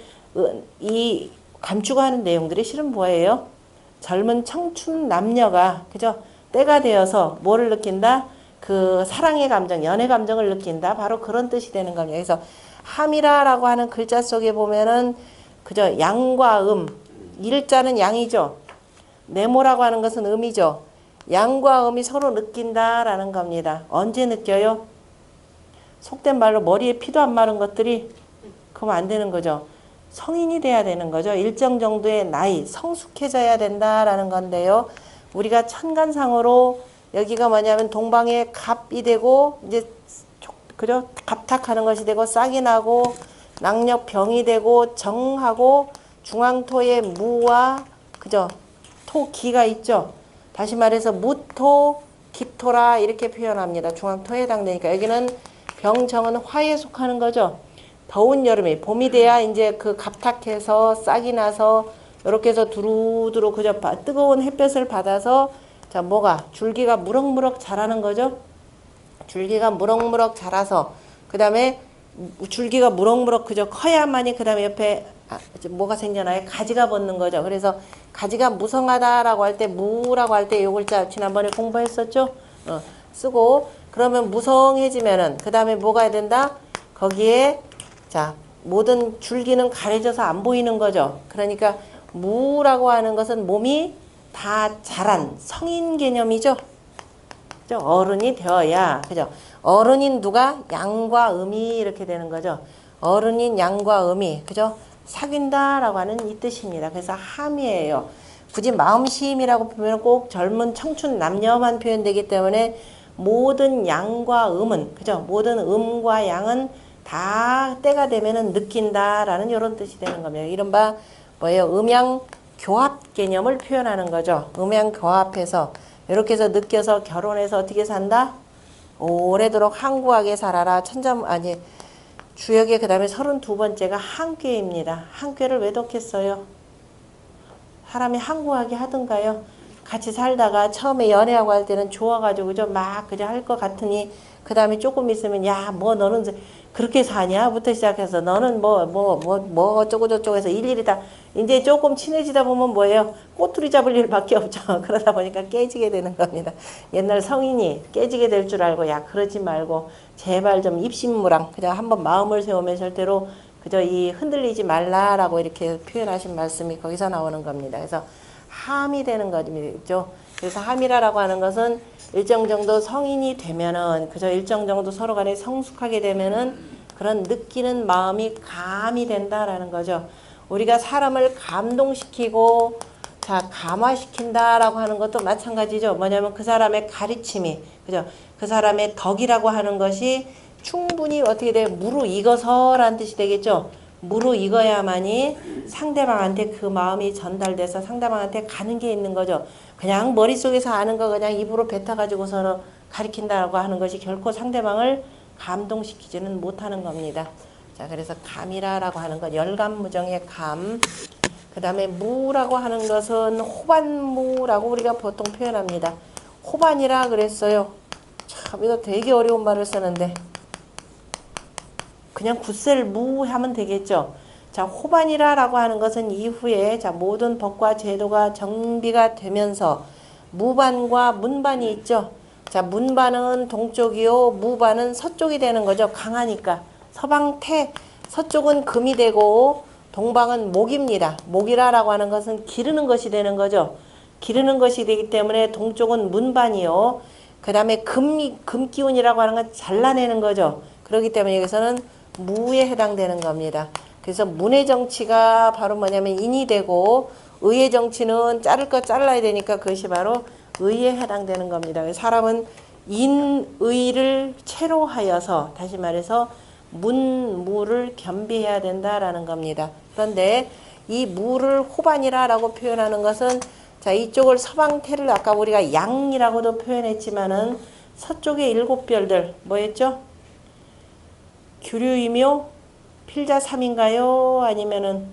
이 감추고 하는 내용들이 실은 뭐예요? 젊은 청춘 남녀가 그죠? 때가 되어서 뭐를 느낀다? 그 사랑의 감정, 연애 감정을 느낀다. 바로 그런 뜻이 되는 겁니다. 그래서 함이라라고 하는 글자 속에 보면은 그죠? 양과 일자는 양이죠. 네모라고 하는 것은 음이죠. 양과 음이 서로 느낀다라는 겁니다. 언제 느껴요? 속된 말로 머리에 피도 안 마른 것들이 그러면 안 되는 거죠. 성인이 돼야 되는 거죠. 일정 정도의 나이, 성숙해져야 된다라는 건데요. 우리가 천간상으로 여기가 뭐냐면 동방의 갑이 되고 이제 그죠? 갑탁하는 것이 되고 싹이 나고 낙력병이 되고 정하고 중앙토의 무와 그죠? 토기가 있죠. 다시 말해서 무토 기토라 이렇게 표현합니다. 중앙토에 해당되니까 여기는 병정은 화에 속하는 거죠. 더운 여름에 봄이 돼야 이제 그 갑탁해서 싹이 나서 이렇게 해서 두루두루 그저 뜨거운 햇볕을 받아서 자 뭐가 줄기가 무럭무럭 자라는 거죠. 줄기가 무럭무럭 자라서 그 다음에 줄기가 무럭무럭 그저 커야만이 그 다음에 옆에 뭐가 생겨나요? 가지가 벗는 거죠. 그래서 가지가 무성하다라고 할 때 무라고 할 때 요 글자 지난번에 공부했었죠. 쓰고 그러면 무성해지면은 그 다음에 뭐가 해야 된다? 거기에 자 모든 줄기는 가려져서 안 보이는 거죠. 그러니까 무라고 하는 것은 몸이 다 자란 성인 개념이죠. 그죠? 어른이 되어야 그죠? 어른인 누가? 양과 음이 이렇게 되는 거죠. 어른인 양과 음이 그죠? 사귄다라고 하는 이 뜻입니다. 그래서 함이에요. 굳이 마음시임이라고 보면 꼭 젊은 청춘 남녀만 표현되기 때문에 모든 양과 음은 그죠? 모든 음과 양은 다 때가 되면은 느낀다라는 이런 뜻이 되는 겁니다. 이른바 뭐예요? 음양 교합 개념을 표현하는 거죠. 음양 교합해서 이렇게 해서 느껴서 결혼해서 어떻게 산다? 오래도록 항구하게 살아라. 아니 주역의 그 다음에 32번째가 한꾀입니다. 한꾀를 왜 덕했어요? 사람이 항구하게 하던가요? 같이 살다가 처음에 연애하고 할 때는 좋아가지고 그죠? 막 그저 할 것 같으니 그 다음에 조금 있으면 야 뭐 너는 그렇게 사냐? 부터 시작해서 너는 뭐 어쩌고 저쩌고 해서 일일이 다 이제 조금 친해지다 보면 뭐예요? 꼬투리 잡을 일밖에 없죠. 그러다 보니까 깨지게 되는 겁니다. 옛날 성인이 깨지게 될 줄 알고 야 그러지 말고 제발 좀 입신무랑 그냥 한번 마음을 세우면 절대로 그저 이 흔들리지 말라라고 이렇게 표현하신 말씀이 거기서 나오는 겁니다. 그래서 함이 되는 거죠. 그래서 함이라고 하는 것은 일정 정도 성인이 되면은 그저 일정 정도 서로 간에 성숙하게 되면은 그런 느끼는 마음이 감이 된다라는 거죠. 우리가 사람을 감동시키고 자 감화시킨다라고 하는 것도 마찬가지죠. 뭐냐면 그 사람의 가르침이 그죠. 그 사람의 덕이라고 하는 것이 충분히 어떻게 돼 무르익어서라는 뜻이 되겠죠. 무르익어야만이 상대방한테 그 마음이 전달돼서 상대방한테 가는 게 있는 거죠. 그냥 머릿속에서 아는 거 그냥 입으로 뱉어가지고서 가리킨다고 하는 것이 결코 상대방을 감동시키지는 못하는 겁니다. 자, 그래서 감이라고 하는 것, 열감무정의 감. 그 다음에 무라고 하는 것은 호반무라고 우리가 보통 표현합니다. 호반이라 그랬어요. 참, 이거 되게 어려운 말을 쓰는데. 그냥 굳셀 무 하면 되겠죠. 자, 호반이라고 하는 것은 이후에 자, 모든 법과 제도가 정비가 되면서 무반과 문반이 있죠. 자, 문반은 동쪽이요, 무반은 서쪽이 되는 거죠. 강하니까. 서방태, 서쪽은 금이 되고 동방은 목입니다. 목이라고 하는 것은 기르는 것이 되는 거죠. 기르는 것이 되기 때문에 동쪽은 문반이요. 그 다음에 금기운이라고 하는 건 잘라내는 거죠. 그렇기 때문에 여기서는 무에 해당되는 겁니다. 그래서 문의 정치가 바로 뭐냐면 인이 되고 의의 정치는 자를 거 잘라야 되니까 그것이 바로 의에 해당되는 겁니다. 사람은 인의를 채로 하여서 다시 말해서 문무를 겸비해야 된다라는 겁니다. 그런데 이 무를 호반이라고 표현하는 것은 자 이쪽을 서방태를 아까 우리가 양이라고도 표현했지만은 서쪽의 일곱 별들 뭐였죠? 규류이묘 필자삼인가요? 아니면은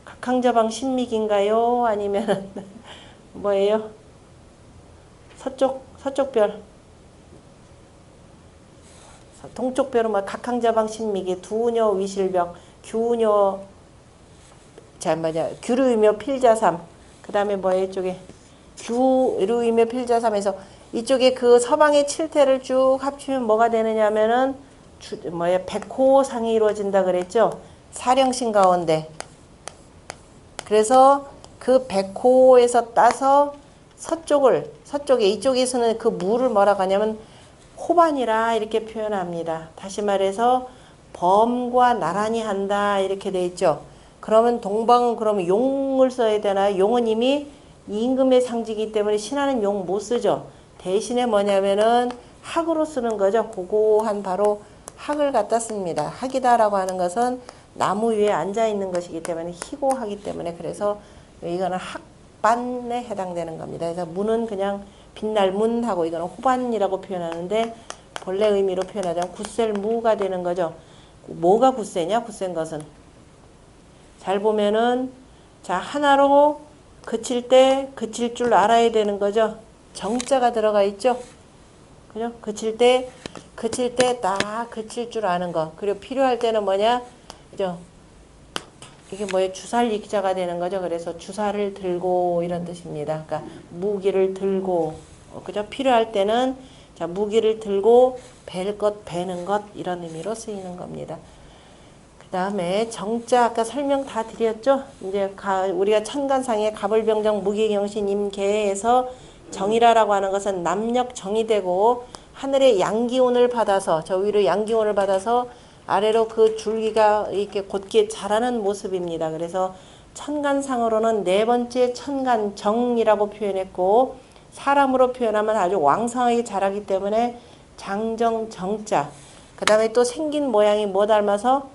각항저방 신믹인가요? 아니면은 뭐예요? 서쪽별 동쪽별은 뭐 각항저방 신믹이 두녀 위실벽 규녀 자 뭐냐 규류이묘 필자삼 그 다음에 뭐예요? 이쪽에 규류이묘 필자삼에서 이쪽에 그 서방의 칠태를 쭉 합치면 뭐가 되느냐 하면은 백호상이 이루어진다 그랬죠. 사령신 가운데. 그래서 그 백호에서 따서 서쪽에 이쪽에서는 그 무를 뭐라고 하냐면 호반이라 이렇게 표현합니다. 다시 말해서 범과 나란히 한다 이렇게 돼 있죠. 그러면 동방은 그러면 용을 써야 되나요? 용은 이미 임금의 상징이기 때문에 신하는 용 못 쓰죠. 대신에 뭐냐면은 학으로 쓰는 거죠. 고고한 바로 학을 갖다 씁니다. 학이다라고 하는 것은 나무 위에 앉아 있는 것이기 때문에 희고하기 때문에 그래서 이거는 학반에 해당되는 겁니다. 그래서 문은 그냥 빛날 문하고 이거는 호반이라고 표현하는데 본래 의미로 표현하자면 굳셀 무가 되는 거죠. 뭐가 굳세냐? 굳센 것은 잘 보면은 자 하나로 그칠 때 그칠 줄 알아야 되는 거죠. 정자가 들어가 있죠. 그죠? 그칠 때 딱 그칠 줄 아는 거. 그리고 필요할 때는 뭐냐? 그죠? 이게 뭐예요? 주살익자가 되는 거죠. 그래서 주사를 들고 이런 뜻입니다. 그러니까 무기를 들고 그죠? 필요할 때는 자, 무기를 들고 벨 것, 베는 것 이런 의미로 쓰이는 겁니다. 그 다음에 정자 아까 설명 다 드렸죠. 이제 우리가 천간상의 갑을병정 무기경신 임계에서 정이라고 하는 것은 남력 정이 되고 하늘의 양기운을 받아서 저 위로 양기운을 받아서 아래로 그 줄기가 이렇게 곧게 자라는 모습입니다. 그래서 천간상으로는 네 번째 천간정이라고 표현했고 사람으로 표현하면 아주 왕성하게 자라기 때문에 장정정자. 그 다음에 또 생긴 모양이 뭐 닮아서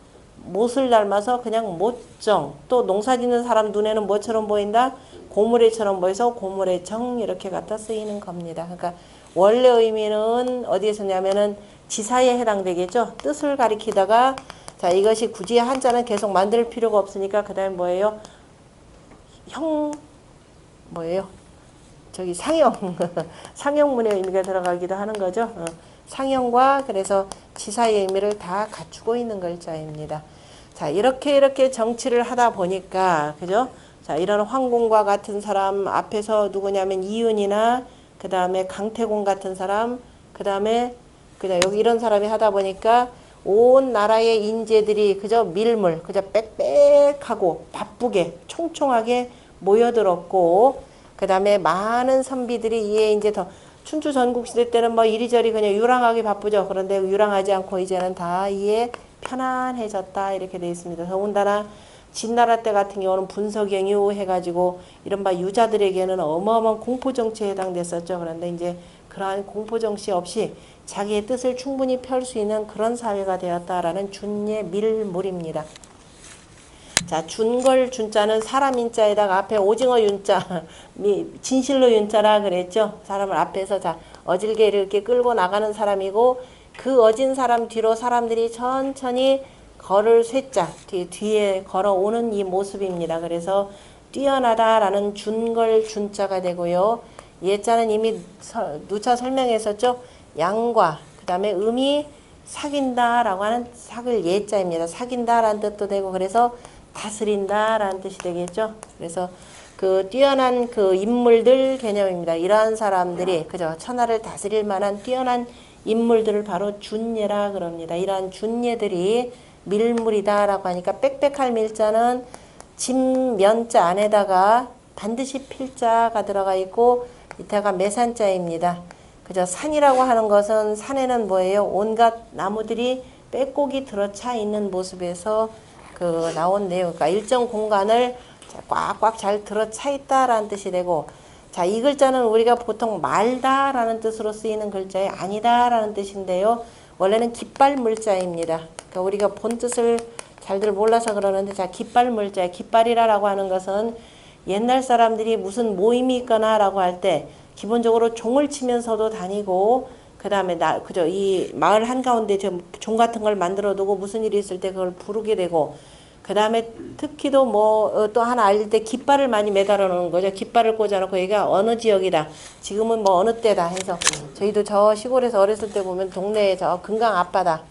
못을 닮아서 그냥 못정. 또 농사 짓는 사람 눈에는 뭐처럼 보인다? 고무래처럼 보여서 고무래정 이렇게 갖다 쓰이는 겁니다. 그러니까 원래 의미는 어디에 쓰냐면은 지사에 해당되겠죠. 뜻을 가리키다가 자 이것이 굳이 한자는 계속 만들 필요가 없으니까 그 다음에 뭐예요? 뭐예요? 저기 상형 상형문의 의미가 들어가기도 하는 거죠. 상형과 그래서 지사의 의미를 다 갖추고 있는 글자입니다. 자 이렇게 정치를 하다 보니까 그죠? 자 이런 황공과 같은 사람 앞에서 누구냐면 이윤이나 그 다음에 강태공 같은 사람 그 다음에 그냥 여기 이런 사람이 하다 보니까 온 나라의 인재들이 그저 밀물 그저 빽빽하고 바쁘게 총총하게 모여들었고 그 다음에 많은 선비들이 이에 이제 더 춘추 전국시대 때는 뭐 이리저리 그냥 유랑하기 바쁘죠. 그런데 유랑하지 않고 이제는 다 이에 편안해졌다 이렇게 되어 있습니다. 더군다나 진나라 때 같은 경우는 분서경유 해가지고 이른바 유자들에게는 어마어마한 공포정치에 해당됐었죠. 그런데 이제 그러한 공포정치 없이 자기의 뜻을 충분히 펼 수 있는 그런 사회가 되었다라는 준예 밀물입니다. 자, 준걸 준자는 사람 인자에다가 앞에 오징어 윤자, 진실로 윤자라 그랬죠. 사람을 앞에서 자, 어질게 이렇게 끌고 나가는 사람이고 그 어진 사람 뒤로 사람들이 천천히 걸을 쇠자, 뒤에 걸어오는 이 모습입니다. 그래서 뛰어나다라는 준걸 준자가 되고요. 예자는 이미 누차 설명했었죠. 양과 그 다음에 음이 사귄다라고 하는 사글 예자입니다. 사귄다라는 뜻도 되고 그래서 다스린다라는 뜻이 되겠죠. 그래서 그 뛰어난 그 인물들 개념입니다. 이러한 사람들이 그죠 천하를 다스릴 만한 뛰어난 인물들을 바로 준예라 그럽니다. 이러한 준예들이 밀물이다라고 하니까 빽빽할 밀자는 진면자 안에다가 반드시 필자가 들어가 있고 밑에가 매산자입니다. 그죠 산이라고 하는 것은 산에는 뭐예요? 온갖 나무들이 빼곡이 들어차 있는 모습에서 그 나온 내용, 그러니까 일정 공간을 꽉꽉 잘 들어차 있다라는 뜻이 되고, 자, 이 글자는 우리가 보통 말다라는 뜻으로 쓰이는 글자에 아니다라는 뜻인데요. 원래는 깃발물자입니다. 그러니까 우리가 본 뜻을 잘들 몰라서 그러는데, 자, 깃발물자, 깃발이라고 하는 것은 옛날 사람들이 무슨 모임이 있거나라고 할 때 기본적으로 종을 치면서도 다니고, 그 다음에 그죠 이 마을 한가운데 종 같은 걸 만들어 두고 무슨 일이 있을 때 그걸 부르게 되고 그 다음에 특히도 뭐 또 하나 알릴 때 깃발을 많이 매달아 놓는 거죠. 깃발을 꽂아 놓고 여기가 어느 지역이다 지금은 뭐 어느 때다 해서 저희도 저 시골에서 어렸을 때 보면 동네에 저 금강 앞바다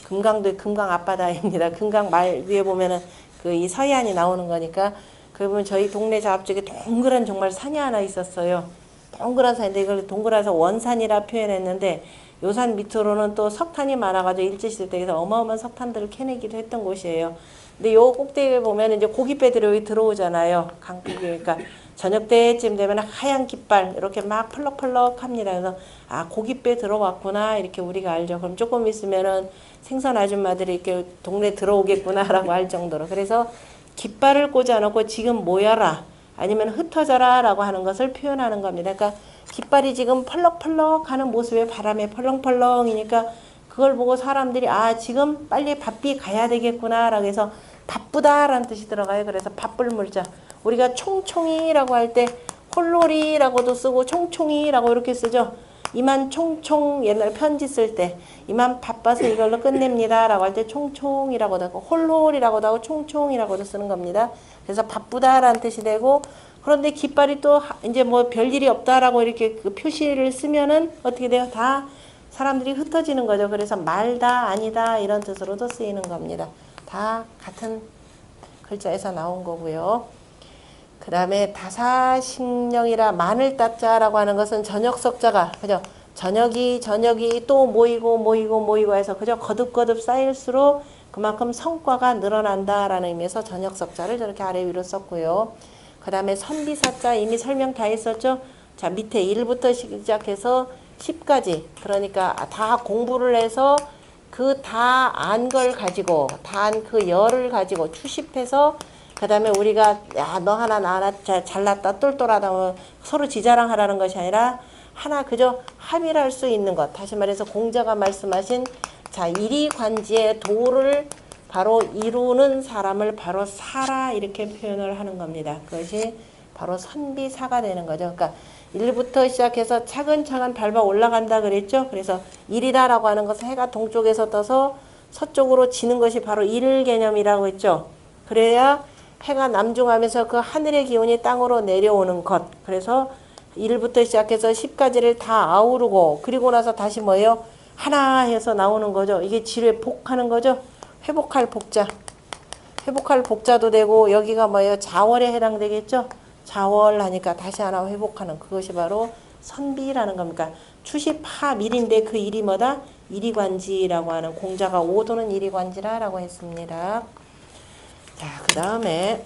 금강도 금강 앞바다입니다. 금강 말 위에 보면은 그 이 서해안이 나오는 거니까 그러면 저희 동네 저 앞쪽에 동그란 정말 산이 하나 있었어요. 동그란 산인데 이걸 동그라서 원산이라 표현했는데 요 산 밑으로는 또 석탄이 많아가지고 일제시대 때 어마어마한 석탄들을 캐내기도 했던 곳이에요. 근데 요 꼭대기에 보면 이제 고깃배들이 여기 들어오잖아요. 강국이 그러니까 저녁 때쯤 되면 하얀 깃발 이렇게 막 펄럭펄럭합니다. 그래서 아 고깃배 들어왔구나 이렇게 우리가 알죠. 그럼 조금 있으면은 생선 아줌마들이 이렇게 동네 들어오겠구나라고 할 정도로 그래서 깃발을 꽂아놓고 지금 모여라. 아니면 흩어져라 라고 하는 것을 표현하는 겁니다. 그러니까 깃발이 지금 펄럭펄럭 하는 모습에 바람에 펄렁펄렁이니까 그걸 보고 사람들이 아 지금 빨리 바삐 가야 되겠구나 라고 해서 바쁘다라는 뜻이 들어가요. 그래서 바쁠 물자 우리가 총총이라고 할 때 홀로리라고도 쓰고 총총이라고 이렇게 쓰죠. 이만 총총 옛날 편지 쓸 때 이만 바빠서 이걸로 끝냅니다 라고 할 때 총총이라고도 하고 홀홀이라고도 하고 총총이라고도 쓰는 겁니다. 그래서 바쁘다라는 뜻이 되고 그런데 깃발이 또 이제 뭐 별일이 없다라고 이렇게 그 표시를 쓰면은 어떻게 돼요? 다 사람들이 흩어지는 거죠. 그래서 말다 아니다 이런 뜻으로도 쓰이는 겁니다. 다 같은 글자에서 나온 거고요. 그 다음에 다사식령이라 마늘 따자라고 하는 것은 저녁석자가 그죠? 저녁이 또 모이고 해서 그저 거듭거듭 쌓일수록 그만큼 성과가 늘어난다라는 의미에서 저녁 석자를 저렇게 아래 위로 썼고요. 그 다음에 선비사자 이미 설명 다 했었죠. 자, 밑에 1부터 시작해서 10까지. 그러니까 다 공부를 해서 그 다 안 걸 가지고, 다 안 그 열을 가지고 추십해서 그 다음에 우리가 야, 너 하나 나 하나 잘났다 똘똘하다 뭐 서로 지자랑하라는 것이 아니라 하나 그저 합의를 할 수 있는 것. 다시 말해서 공자가 말씀하신 자, 이리관지의 도를 바로 이루는 사람을 바로 사라 이렇게 표현을 하는 겁니다. 그것이 바로 선비사가 되는 거죠. 그러니까 1부터 시작해서 차근차근 밟아 올라간다 그랬죠. 그래서 일이다라고 하는 것은 해가 동쪽에서 떠서 서쪽으로 지는 것이 바로 일 개념이라고 했죠. 그래야 해가 남중하면서 그 하늘의 기운이 땅으로 내려오는 것. 그래서 1부터 시작해서 10까지를 다 아우르고 그리고 나서 다시 뭐예요? 하나 해서 나오는 거죠. 이게 지뢰복하는 거죠. 회복할 복자. 회복할 복자도 되고 여기가 뭐예요? 자월에 해당되겠죠. 자월 하니까 다시 하나 회복하는 그것이 바로 선비라는 겁니다. 추시파 밀인데 그 일이 뭐다? 이리관지라고 하는 공자가 오도는 이리관지라라고 했습니다. 자, 그 다음에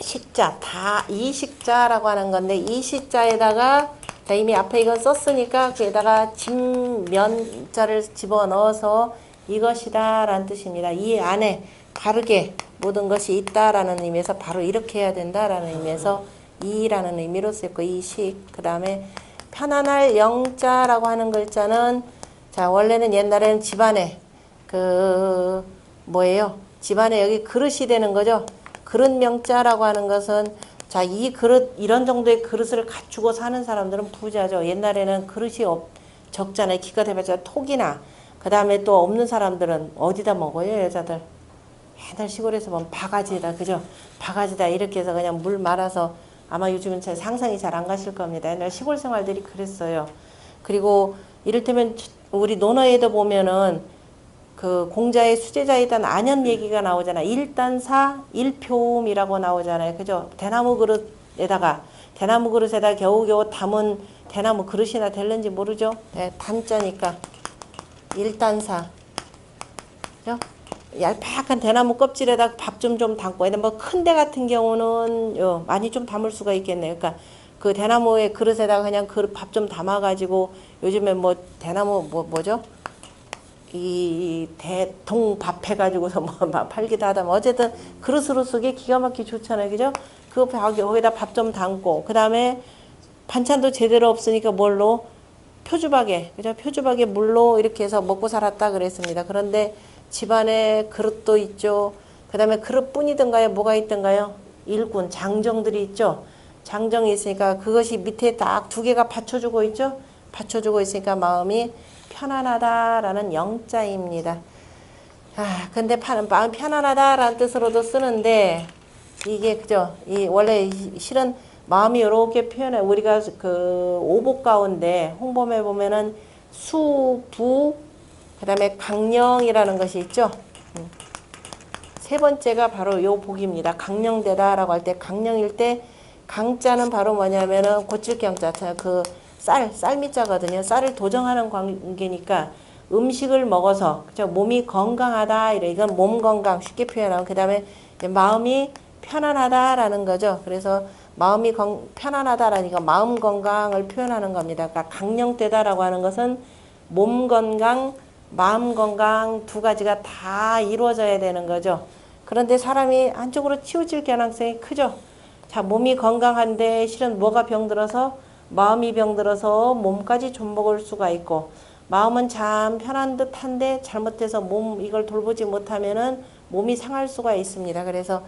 식자, 다 이식자라고 하는 건데 이 식자에다가 자, 이미 앞에 이건 썼으니까 그에다가 진면자를 집어넣어서 이것이다 라는 뜻입니다. 이 안에 바르게 모든 것이 있다라는 의미에서 바로 이렇게 해야 된다라는 의미에서 이라는 의미로 쓰였고 이식. 그 다음에 편안할 영자라고 하는 글자는 자, 원래는 옛날에는 집안에 그 뭐예요? 집안에 여기 그릇이 되는 거죠. 그릇 명자라고 하는 것은 자, 이 그릇 이런 정도의 그릇을 갖추고 사는 사람들은 부자죠. 옛날에는 그릇이 적잖아요. 기껏 해봤자 톡이나 그 다음에 또 없는 사람들은 어디다 먹어요, 여자들? 옛날 시골에서 보면 바가지다, 그죠? 바가지다 이렇게 해서 그냥 물 말아서 아마 요즘은 잘 상상이 잘 안 가실 겁니다. 옛날 시골 생활들이 그랬어요. 그리고 이를테면 우리 논어에도 보면은 그 공자의 수제자이던 안현 얘기가 나오잖아. 일단사 일표음이라고 나오잖아요. 그죠? 대나무 그릇에다가 겨우겨우 담은 대나무 그릇이나 될는지 모르죠? 네, 단자니까 일단사. 그죠? 얄팍한 대나무 껍질에다 밥 좀 담고. 근데 뭐 큰 데 같은 경우는 많이 좀 담을 수가 있겠네요. 그러니까 그 대나무의 그릇에다가 그냥 그 밥 좀 담아가지고 요즘에 뭐 대나무 뭐죠? 이 대통 밥 해가지고서 뭐 팔기도 하다면 어쨌든 그릇으로 쓰기 기가 막히게 좋잖아요. 그죠? 그 거기다 밥 좀 담고 그 다음에 반찬도 제대로 없으니까 뭘로? 표주박에. 그죠? 표주박에 물로 이렇게 해서 먹고 살았다 그랬습니다. 그런데 집안에 그릇도 있죠. 그 다음에 그릇뿐이든가요? 뭐가 있던가요? 일꾼, 장정들이 있죠. 장정이 있으니까 그것이 밑에 딱 두 개가 받쳐주고 있죠. 받쳐주고 있으니까 마음이 편안하다라는 영자입니다. 아, 근데 마음 편안하다라는 뜻으로도 쓰는데 이게 그죠? 이 원래 실은 마음이 이렇게 표현해. 우리가 그 오복 가운데 홍범에 보면은 수, 부, 그다음에 강령이라는 것이 있죠. 세 번째가 바로 요 복입니다. 강령되다라고 할 때 강령일 때 강자는 바로 뭐냐면은 고칠 경자 그 쌀미자거든요. 쌀을 도정하는 관계니까 음식을 먹어서 그죠? 몸이 건강하다 이래. 이건 몸 건강 쉽게 표현하고 그다음에 마음이 편안하다라는 거죠. 그래서 마음이 편안하다라니까 마음 건강을 표현하는 겁니다. 그러니까 강령되다라고 하는 것은 몸 건강, 마음 건강 두 가지가 다 이루어져야 되는 거죠. 그런데 사람이 한쪽으로 치우칠 가능성이 크죠. 자, 몸이 건강한데 실은 뭐가 병들어서 마음이 병들어서 몸까지 좀 먹을 수가 있고 마음은 참 편한 듯한데 잘못해서 몸 이걸 돌보지 못하면은 몸이 상할 수가 있습니다. 그래서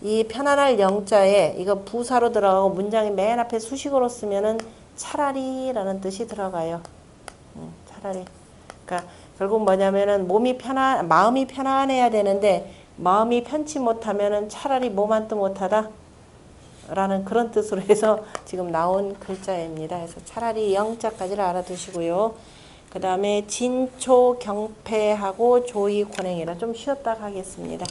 이 편안할 영자에 이거 부사로 들어가고 문장이 맨 앞에 수식어로 쓰면은 차라리라는 뜻이 들어가요. 차라리. 그러니까 결국 뭐냐면은 마음이 편안해야 되는데 마음이 편치 못하면은 차라리 몸 한뜻 못하다. 라는 그런 뜻으로 해서 지금 나온 글자입니다. 그래서 차라리 영자까지를 알아두시고요. 그 다음에 진초 경패하고 조의 권행이라 좀 쉬었다 가겠습니다.